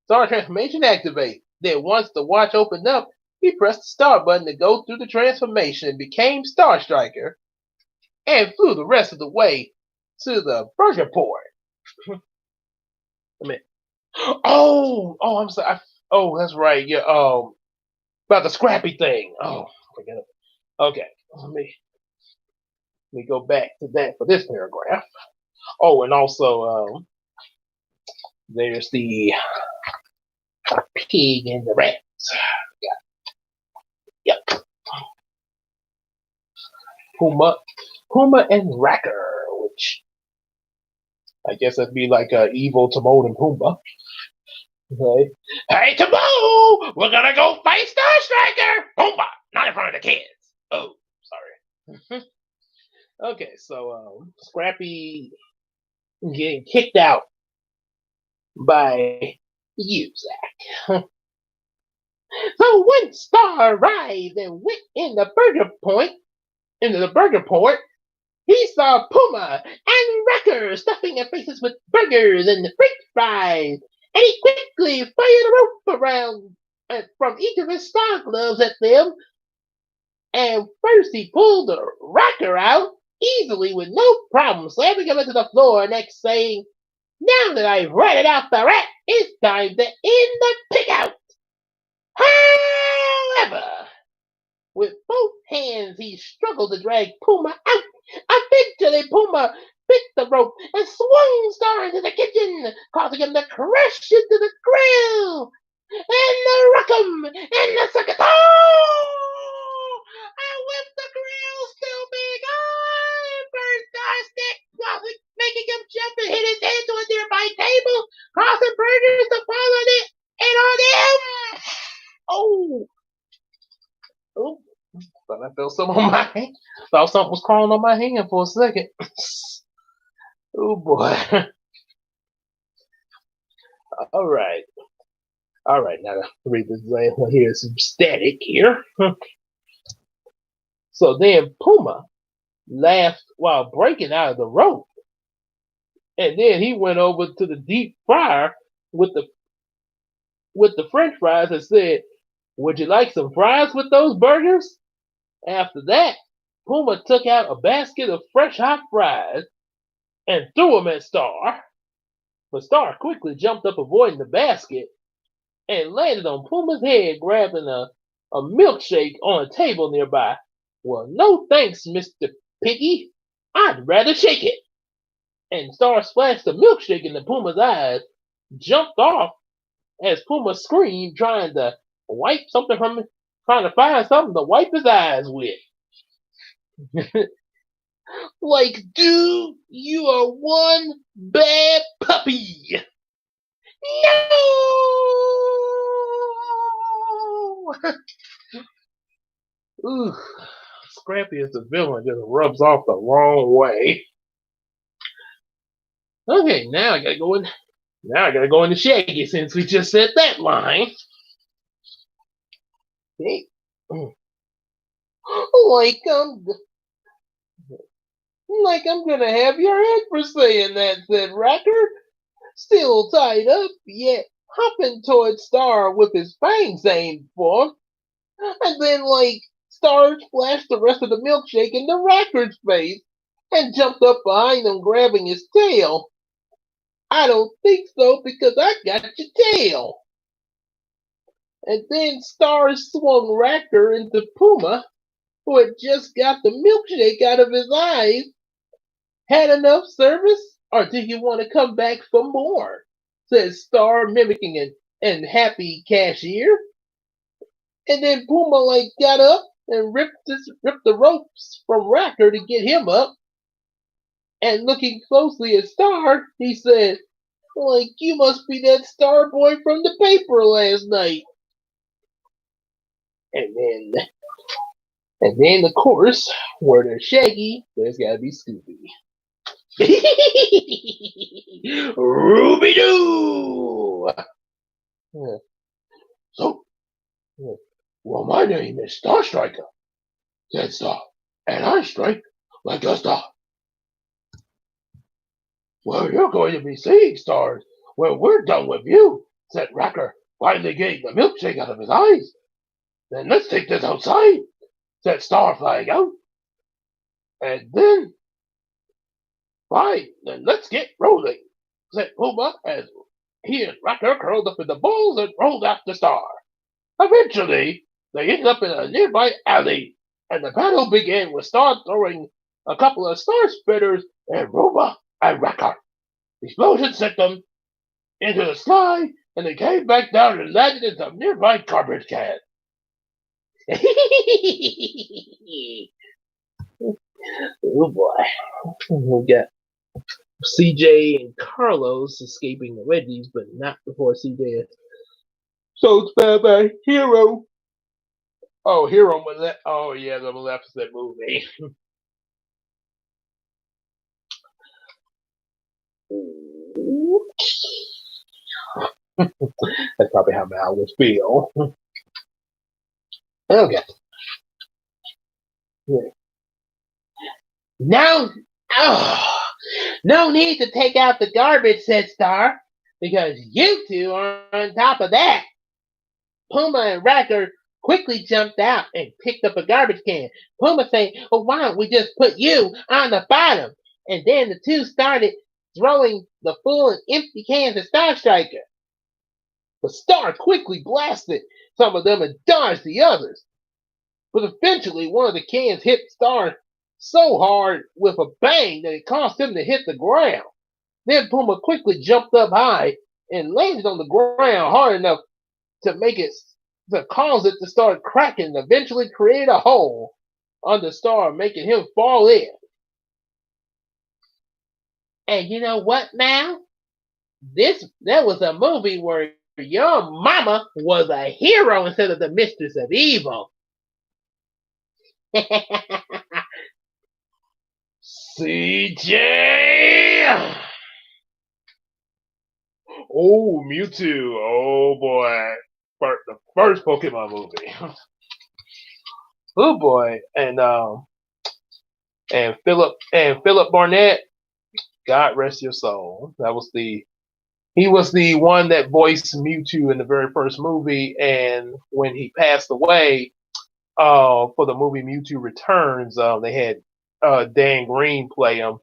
[SPEAKER 2] Star Transformation Activate. Then once the watch opened up, he pressed the start button to go through the transformation and became Star Striker and flew the rest of the way to the burger port. I'm sorry. That's right. Yeah. About the Scrappy thing. Oh, forget it. Okay. Let me go back to that for this paragraph. Oh, and also there's the pig and the rats. Yep. Puma and Racker, which I guess that'd be like evil Timon and Pumbaa. Okay. Hey, Timon! We're gonna go fight Star Striker! Pumbaa! Not in front of the kids. Oh, sorry. Okay, so Scrappy getting kicked out by you, Zach. So when Star arrived and went into the burger port, he saw Puma and Wrecker stuffing their faces with burgers and french fries, and he quickly fired a rope around from each of his star gloves at them. And first he pulled the Wrecker out easily with no problem, slamming him into the floor, next saying, "Now that I've ratted out the rat, it's time to end the pickout." However, with both hands, he struggled to drag Puma out. Eventually, Puma bit the rope and swung Star into the kitchen, causing him to crash into the grill. And the rock'em and the suckatoo! And with the grill still being on, first Star's neck, making him jump and hit his head to a nearby table, causing burgers to fall on it and on him. Oh! Oh! Thought I felt something on my hand. Thought something was crawling on my hand for a second. Oh boy. All right. All right, now to read this last one here. Some static here. So then Puma laughed while breaking out of the rope. And then he went over to the deep fryer with the French fries and said, "Would you like some fries with those burgers?" After that, Puma took out a basket of fresh hot fries and threw them at Star. But Star quickly jumped up, avoiding the basket, and landed on Puma's head, grabbing a milkshake on a table nearby. "Well, no thanks, Mr. Piggy. I'd rather shake it." And Star splashed the milkshake into Puma's eyes, jumped off as Puma screamed, trying to find something to wipe his eyes with. Like, dude, you are one bad puppy. No! Ooh, Scrappy as the villain just rubs off the wrong way. Okay, now I gotta go in. Now I gotta go into Shaggy since we just said that line. Hey. Like I'm gonna have your head for saying that, said Racker, still tied up, yet hopping towards Star with his fangs aimed for him. And then, Star splashed the rest of the milkshake into Racker's face and jumped up behind him, grabbing his tail. "I don't think so, because I got your tail." And then Star swung Racker into Puma, who had just got the milkshake out of his eyes. "Had enough service, or do you want to come back for more?" said Star, mimicking an happy cashier. And then Puma got up and ripped the ropes from Racker to get him up. And looking closely at Star, he said, "You must be that Star boy from the paper last night." And then of course, where there's Shaggy, there's gotta be Scooby. Ruby Doo! Yeah. So, well, my name is Star Striker, said Star, and I strike like a star. "Well, you're going to be seeing stars when we're done with you," said Racker, finally getting the milkshake out of his eyes. "Then let's take this outside," said Star, flying out. And then, "Fine, then let's get rolling," said Puma, as he and Racker curled up in the balls and rolled after Star. Eventually, they ended up in a nearby alley, and the battle began with Star throwing a couple of star spitters at Roma and Racker. The explosion sent them into the sky, and they came back down and landed in some nearby garbage can. Oh boy. We got CJ and Carlos escaping the Reggies, but not before CJ. "So it's bye Hero." Oh, Hero was that. Oh, yeah, the Maleficent movie. That's probably how Mal would feel. Okay. Yeah. No, oh, no need to take out the garbage, said Star, because you two are on top of that. Puma and Racker quickly jumped out and picked up a garbage can. Puma said, well, why don't we just put you on the bottom? And then the two started throwing the full and empty cans at Star Striker. But Star quickly blasted some of them and dodged the others. But eventually, one of the cans hit Star so hard with a bang that it caused him to hit the ground. Then Puma quickly jumped up high and landed on the ground hard enough to make it to cause it to start cracking and eventually create a hole under Star, making him fall in. And you know what now? That was a movie where your mama was a hero instead of the mistress of evil. CJ! Oh, Mewtwo. Oh boy. The first Pokemon movie. Oh boy. And Philip Barnett, God rest your soul. He was the one that voiced Mewtwo in the very first movie, and when he passed away, for the movie Mewtwo Returns, they had Dan Green play him,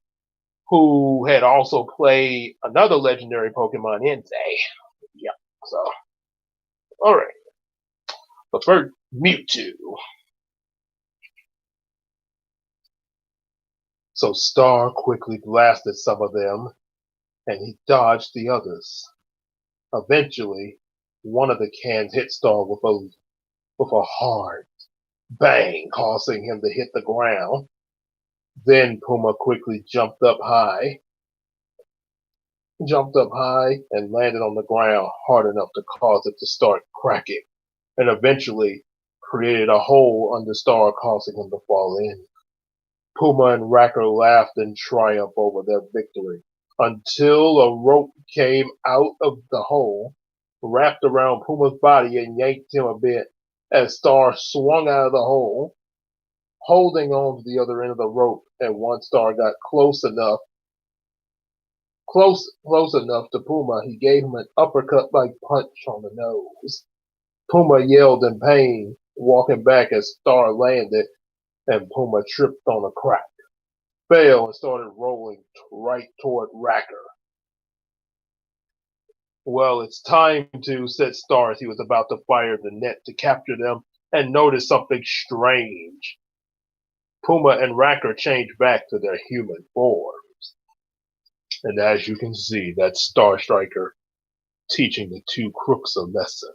[SPEAKER 2] who had also played another legendary Pokemon, Entei. Yeah. So, all right. But first, Mewtwo. So Star quickly blasted some of them, and he dodged the others. Eventually, one of the cans hit Star with a hard bang, causing him to hit the ground. Then Puma quickly jumped up high and landed on the ground hard enough to cause it to start cracking, and eventually created a hole under Star, causing him to fall in. Puma and Racker laughed in triumph over their victory until a rope came out of the hole, wrapped around Puma's body and yanked him a bit as Star swung out of the hole, holding on to the other end of the rope. And once Star got close enough to Puma, he gave him an uppercut-like punch on the nose. Puma yelled in pain, walking back as Star landed, and Puma tripped on a crack, fell, and started rolling right toward Racker. Well, it's time to, said Star as he was about to fire the net to capture them, and noticed something strange. Puma and Racker changed back to their human forms. And as you can see, that's Star Striker teaching the two crooks a lesson.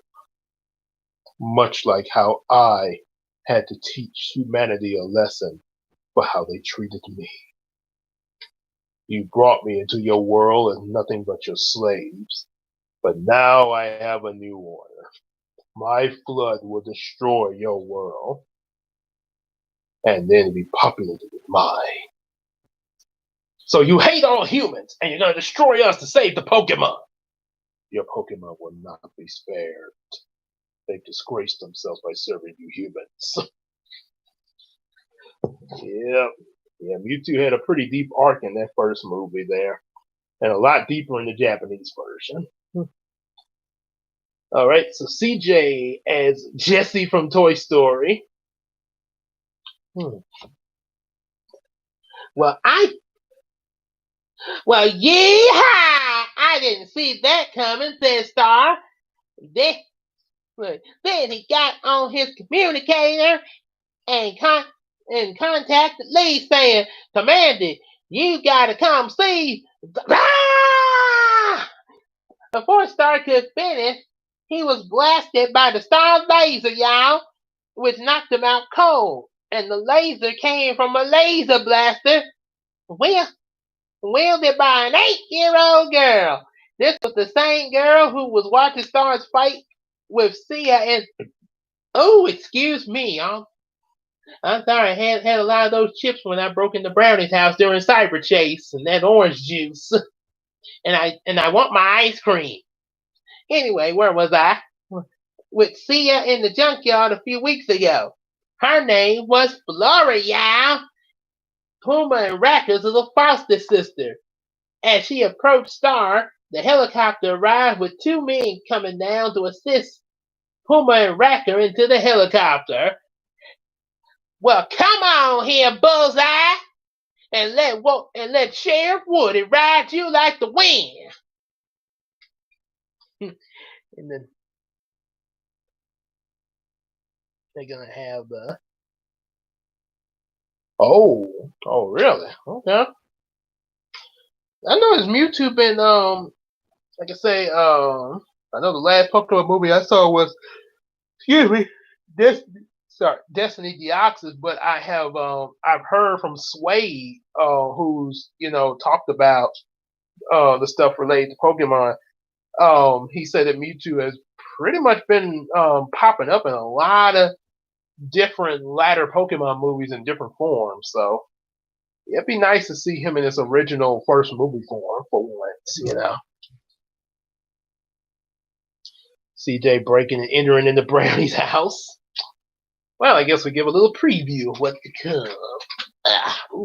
[SPEAKER 2] Much like how I had to teach humanity a lesson for how they treated me. You brought me into your world as nothing but your slaves, but now I have a new order. My flood will destroy your world, and then be populated with mine. So you hate all humans, and you're going to destroy us to save the Pokemon. Your Pokemon will not be spared. They've disgraced themselves by serving you humans. Yeah, Mewtwo had a pretty deep arc in that first movie there, and a lot deeper in the Japanese version. All right, so CJ as Jesse from Toy Story. Well, yeehaw! I didn't see that coming, said Star. Then he got on his communicator and contacted Lee, saying, Commander, you gotta come see. Ah! Before Star could finish, he was blasted by the Star laser, y'all, which knocked him out cold. And the laser came from a laser blaster wielded by an 8-year-old girl. This was the same girl who was watching Star's fight with Sia and... Oh, excuse me, y'all. I'm sorry, I had a lot of those chips when I broke into Brownie's house during Cyber Chase and that orange juice. And I want my ice cream. Anyway, where was I? With Sia in the junkyard a few weeks ago. Her name was Flora, y'all. Puma and Rackers is a foster sister. As she approached Star, the helicopter arrived with two men coming down to assist Puma and Racker into the helicopter. Well, come on here, Bullseye, and let Sheriff Woody ride you like the wind. And then they're gonna have the oh really? Okay. I know his Mewtwo been like I say I know the last Pokemon movie I saw was excuse me Destiny Deoxys, but I have I've heard from Swade who's talked about the stuff related to Pokemon. He said that Mewtwo has pretty much been popping up in a lot of different latter Pokemon movies in different forms. So it'd be nice to see him in his original first movie form for once. CJ breaking and entering into Brownie's house. Well, I guess we give a little preview of what's to come.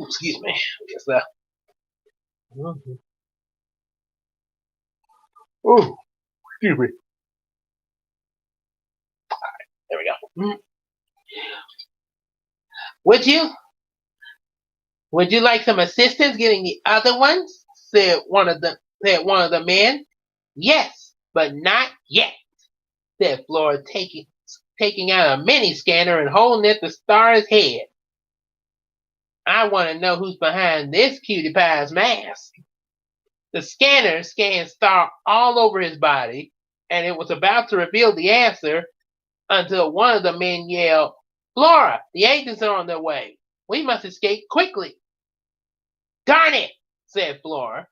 [SPEAKER 2] Excuse me. I guess that. Excuse me. There we go. Would you like some assistance getting the other ones? Said one of the men. Yes, but not yet, said Flora, taking out a mini scanner and holding it to Star's head. I want to know who's behind this cutie pie's mask. The scanner scanned Star all over his body, and it was about to reveal the answer until one of the men yelled, Flora, the agents are on their way. We must escape quickly. Darn it, said Flora.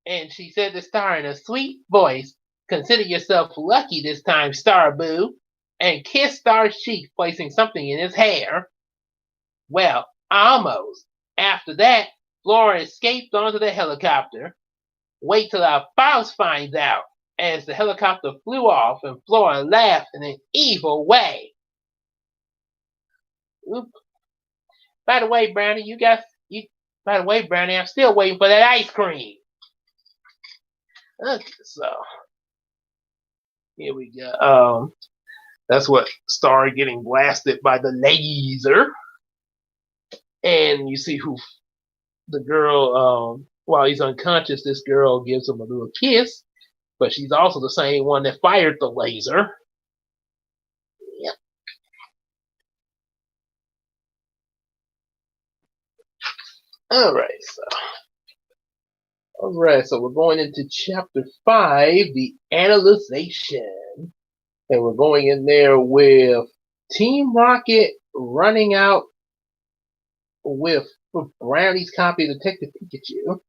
[SPEAKER 2] And she said to Star in a sweet voice, consider yourself lucky this time, Star Boo, and kissed Star's cheek, placing something in his hair. Well, almost. After that, Flora escaped onto the helicopter. Wait till our boss finds out, as the helicopter flew off and Flora laughed in an evil way. Oop. By the way, Brownie, I'm still waiting for that ice cream. Okay, so here we go. That's what Star getting blasted by the laser, and you see who the girl. While he's unconscious, this girl gives him a little kiss, but she's also the same one that fired the laser. Yep. All right, so we're going into chapter 5, the analyzation. And we're going in there with Team Rocket running out with Brownie's copy of Detective Pikachu.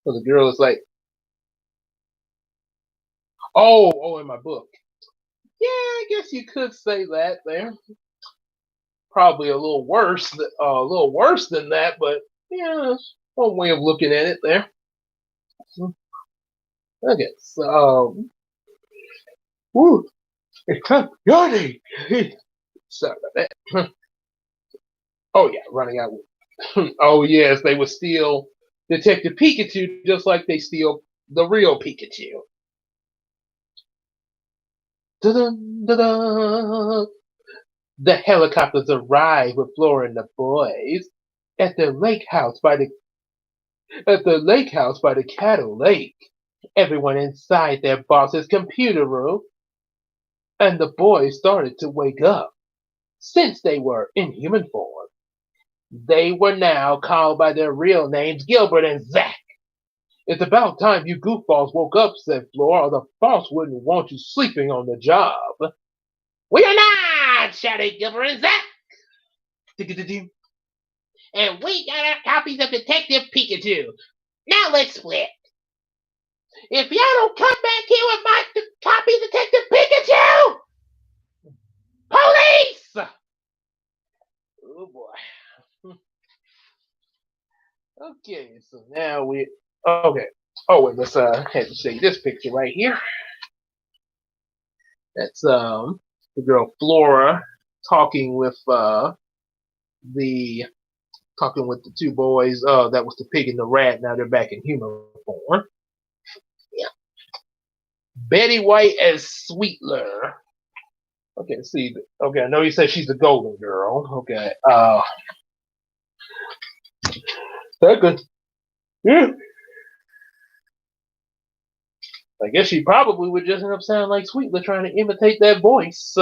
[SPEAKER 2] So the girl is like, oh, in my book. Yeah, I guess you could say that there. Probably a little worse than that, but yeah, that's one way of looking at it there. Okay, so it's kind of yawning. Sorry about that. Oh yeah, running out. Oh yes, they would steal Detective Pikachu just like they steal the real Pikachu. Dun, dun, dun. The helicopters arrive with Flora and the boys at the lake house by the Cattle Lake. Everyone inside their boss's computer room, and the boys started to wake up. Since they were in human form, they were now called by their real names, Gilbert and Zack. It's about time you goofballs woke up, said Flora, or the boss wouldn't want you sleeping on the job. We are not, shouted Gilbert and Zack. And we got our copies of Detective Pikachu. Now let's split. If y'all don't come back here with my copy of Detective Pikachu, police! Oh boy. Okay, so now okay. Oh wait, let's have to show you this picture right here. That's the girl Flora talking with the two boys. That was the pig and the rat. Now they're back in human form. Yeah. Betty White as Sweetler. Okay, see. Okay, I know you said she's the golden girl. Okay. That good. Yeah. I guess she probably would just end up sounding like Sweetler trying to imitate that voice.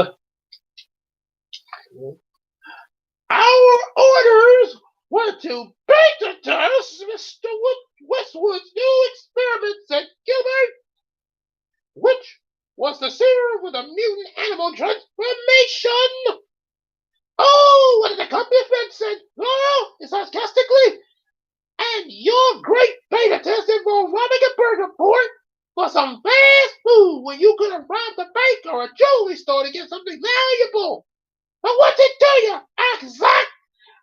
[SPEAKER 2] Our orders were to beta test Mr. Westwood's new experiments at Gilbert, which was the serum with a mutant animal transformation. Oh, what did the accomplishment said? Oh, sarcastically. And your great beta test involved robbing a burger port for some fast food when you could have robbed a bank or a jewelry store to get something valuable. But what's it do you? Exact.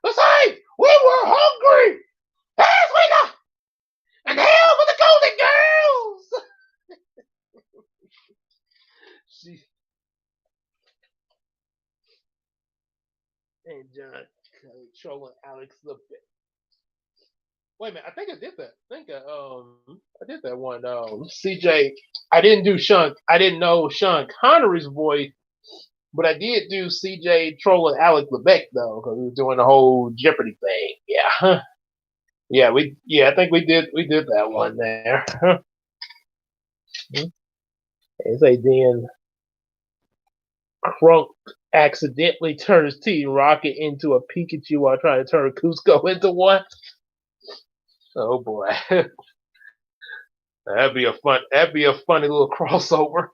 [SPEAKER 2] Besides, we were hungry. Yes, we know. And hell for the Golden Girls. She and John trolling Alex the bit. Wait a minute, I think I did that. I did that one. CJ. I didn't know Sean Connery's voice, but I did do CJ trolling Alex Lebek though, because we were doing the whole Jeopardy thing. Yeah. Yeah, I think we did that one there. They say then Crunk accidentally turns Team Rocket into a Pikachu while trying to turn Cusco into one. Oh boy. That'd be a funny little crossover.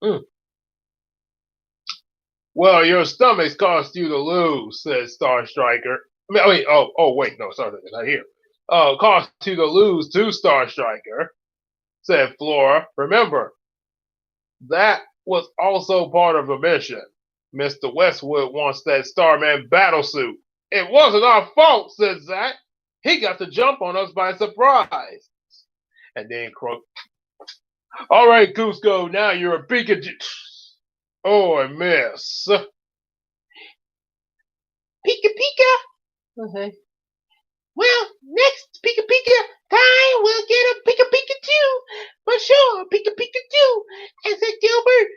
[SPEAKER 2] Mm. Well, your stomach's caused you to lose, says Star Striker. Wait, no, sorry, not here. Cost you to lose to Star Striker, said Flora. Remember, that was also part of the mission. Mr. Westwood wants that Starman battlesuit. It wasn't our fault, said Zach. He got the jump on us by surprise. And then Crook. All right, Cusco, now you're a Pikachu. Oh, I miss. Pika Pika. Okay. Well, next Pika Pika time we'll get a Pika Pikachu. For sure, Pika Pikachu. And said Gilbert.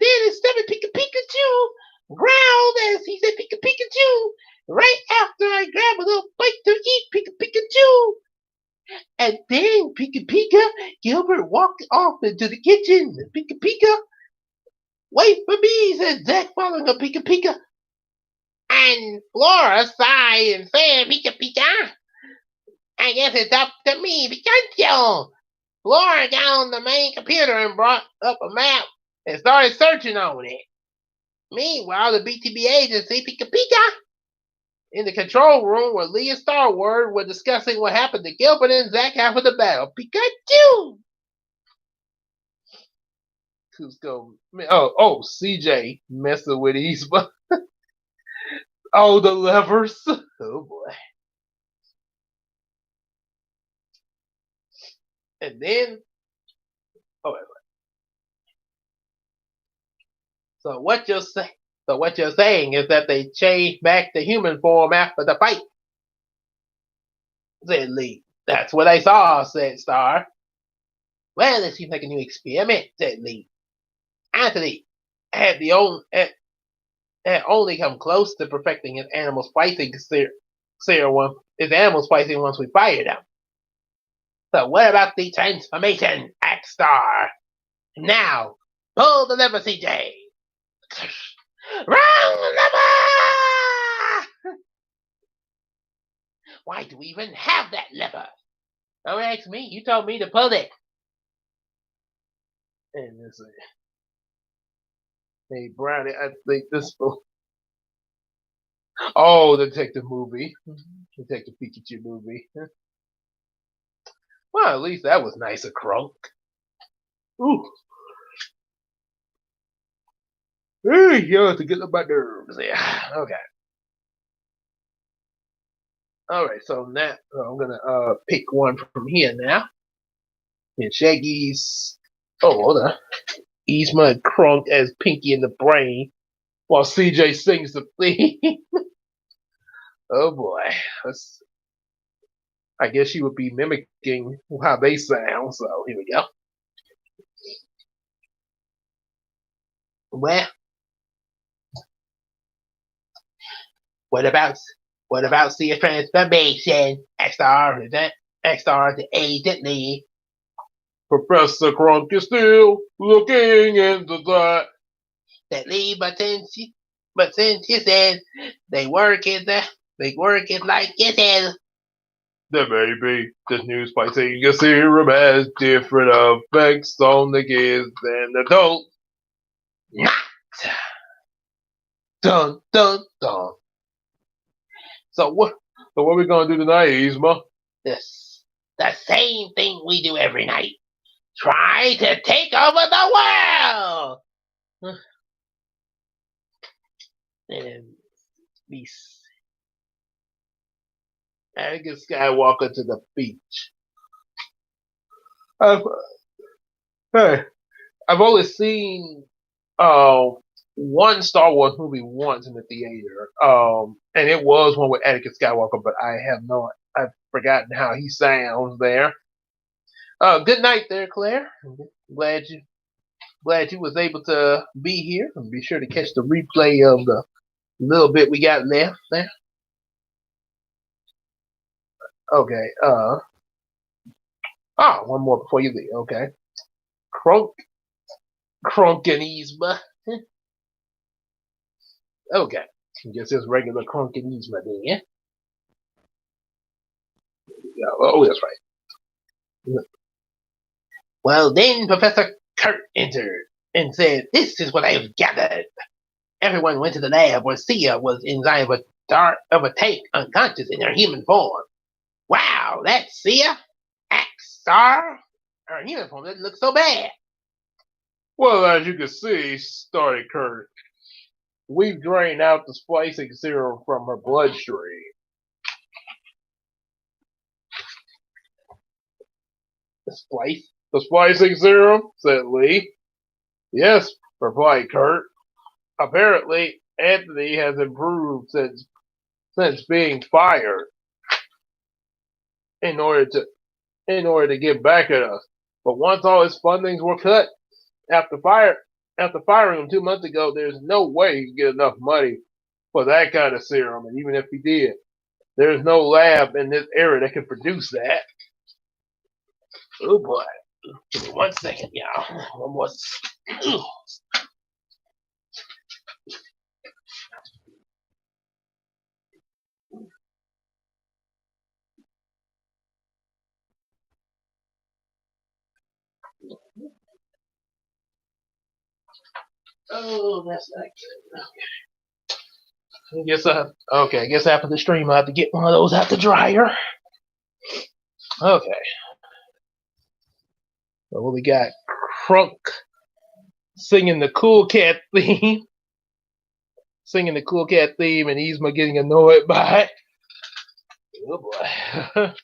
[SPEAKER 2] Then his stomach Pika Pikachu growled as he said Pika Pikachu. Right after I grabbed a little bite to eat Pika Pikachu. And then Pika Pika, Gilbert walked off into the kitchen. Pika Pika, wait for me, said Zach, following a Pika Pika. And Flora sighed and said, Pika Pika, I guess it's up to me, Pikachu. Flora got on the main computer and brought up a map and started searching on it. Meanwhile, the BTB agency, Pika Pika, in the control room where Lee and Starward were discussing what happened to Gilbert and Zach after the battle. Pikachu! Cusco. CJ messing with these. Oh, the levers. Oh, boy. And then, wait. So what you're saying is that they changed back to human form after the fight, said Lee. That's what I saw, said Star. Well, it seems like a new experiment, said Lee. Anthony had only come close to perfecting his animal splicing once we fired him. So what about the transformation, asked Star. Now, pull the lever, CJ. Wrong lever! Why do we even have that lever? Don't ask me. You told me to pull it. And this is hey, Brownie, I think this. Oh, the Detective movie. Detective Pikachu movie. Well, at least that was nice of Crunk. Ooh. You have to get up my nerves. Yeah. Okay. Alright, so now I'm gonna pick one from here now. And Shaggy's hold on. Yzma and Krunk as Pinky and the Brain, while CJ sings the theme. Oh boy. I guess she would be mimicking how they sound, so here we go. Well, what about the transformation? XR to Agent Lee. Professor Krunk is still looking into that. That Lee, but since he said they work it like it is. There may be this new spicing a serum has different effects on the kids and adults. Not. Dun dun dun. So what are we gonna do tonight, Yzma? The same thing we do every night. Try to take over the world. And these Anakin Skywalker to the beach. I've only seen one Star Wars movie once in the theater, and it was one with Anakin Skywalker, but I've forgotten how he sounds there. Good night there, Claire. Glad you was able to be here, and be sure to catch the replay of the little bit we got left there. Okay. One more before you leave. Okay. Krunk and Yzma. Okay. Just as regular Krunk and Yzma then, yeah? Oh, that's right. Well, then Professor Kurt entered and said, "This is what I have gathered." Everyone went to the lab where Sia was inside of a tank, unconscious in her human form. Wow, that's Sia? Axar? Her human form doesn't look so bad. Well, as you can see, started Kurt, we've drained out the splicing serum from her bloodstream. The splicing serum? Said Lee. Yes, replied Kurt. Apparently, Anthony has improved since being fired in order to get back at us. But once all his fundings were cut after firing him 2 months ago, there's no way he can get enough money for that kind of serum. And even if he did, there's no lab in this area that can produce that. Oh boy. Give me 1 second, y'all. One more. Oh, that's not good. Okay. I guess after the stream I have to get one of those out the dryer. Okay. Well, we got Krunk singing the Cool Cat theme. And Yzma getting annoyed by it. Oh boy.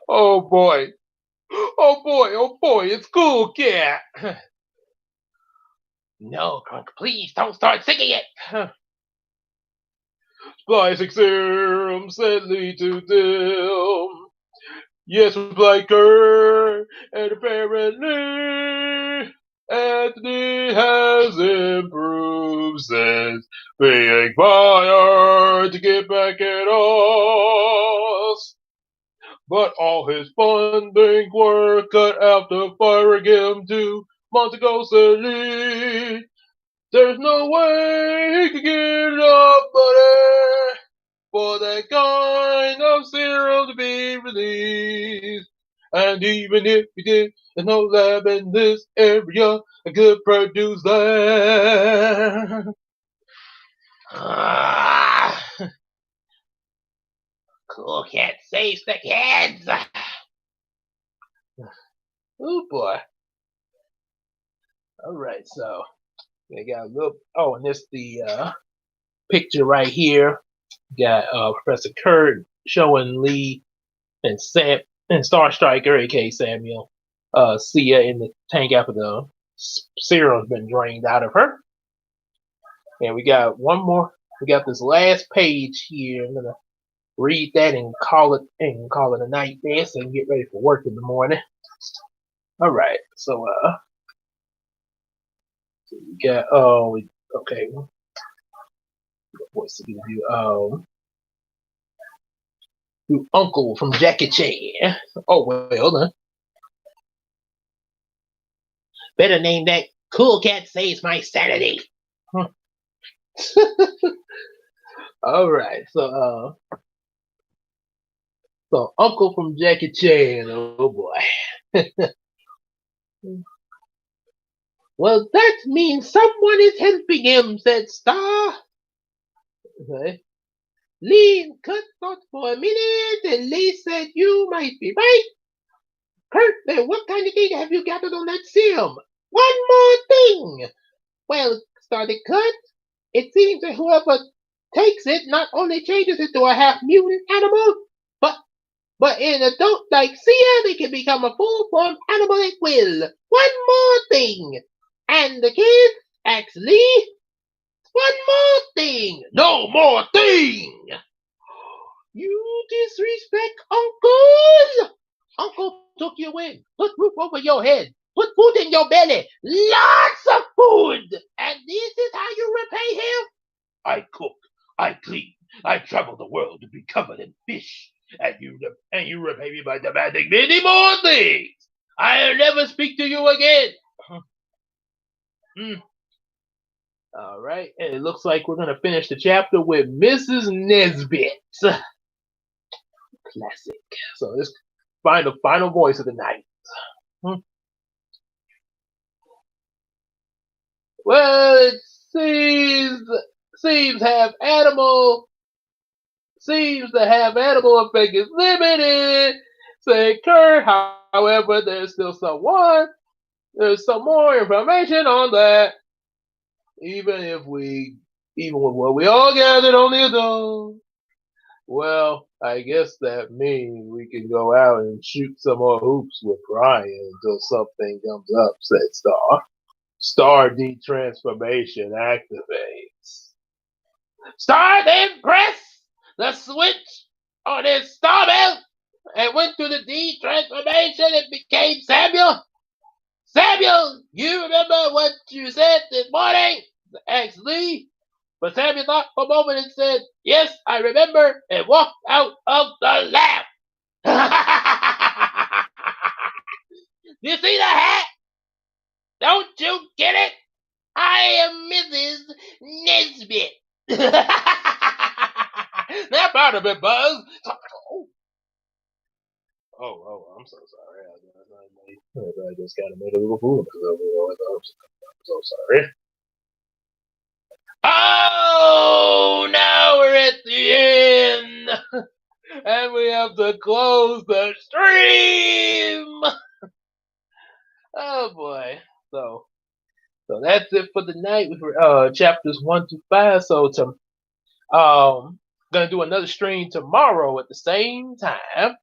[SPEAKER 2] Oh boy. Oh boy, it's Cool Cat. No, Krunk, please don't start singing it. Splicing serum said lead to them. Yes, replied Kurt, and apparently Anthony has improved since being fired to get back at us. But all his funding were cut after firing him 2 months ago, said Lee. There's no way he could get enough money for that kind of serum to be released. And even if he did, there's no lab in this area that could produce that. Cool Cat saves the kids. Oh boy. Alright, so they got a little. Oh, and this the picture right here. Got Professor Kurt showing Lee and Sam and Star Striker, aka Samuel, Sia in the tank after the serum's been drained out of her. And we got one more. We got this last page here. I'm gonna read that and call it a night there, so and get ready for work in the morning. All right. So we got okay. What's the do? Uncle from Jackie Chan. Oh well. Better name that Cool Cat Saves My Sanity. All right. So Uncle from Jackie Chan. Oh boy. Well, that means someone is helping him, said Star. Okay. Lee cut thought for a minute, and Lee said, "You might be right. Kurt, then what kind of thing have you gathered on that serum? One more thing." Well, started Kurt, it seems that whoever takes it not only changes it to a half mutant animal, but in adult like Sia, they can become a full form animal at will. One more thing. And the kids, actually, one more thing. No more thing. You disrespect Uncle. Uncle took you in, put roof over your head, put food in your belly, lots of food. And this is how you repay him? I cook, I clean, I travel the world to be covered in fish. And you repay me by demanding many more things. I'll never speak to you again. All right, and it looks like we're gonna finish the chapter with Mrs. Nesbit. Classic. So this final voice of the night. Well, it seems to have animal effect is limited. Say Kurt, however, there's some more information on that. Even with what we all gathered on the adult. Well, I guess that means we can go out and shoot some more hoops with Bryant until something comes up, said Star. Star detransformation activates. Star then press the switch on his star belt and went through the detransformation and became Samuel. Samuel, you remember what you said this morning? Asked Lee. But Samuel thought for a moment and said, "Yes, I remember," and walked out of the lab. You see the hat? Don't you get it? I am Mrs. Nesbit. Snap out of it, Buzz. Oh, I'm so sorry. I just kind of made a little fool of myself. I'm so sorry. Oh, now we're at the end. And we have to close the stream. Oh boy. So that's it for the night with chapters 1 to 5. So gonna do another stream tomorrow at the same time,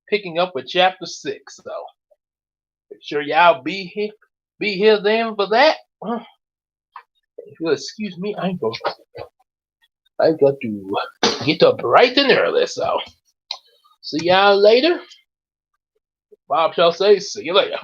[SPEAKER 2] picking up with chapter 6. So make sure y'all be here then for that. If you'll excuse me, I got to get up bright and early. So see y'all later. Bob shall say, see you later.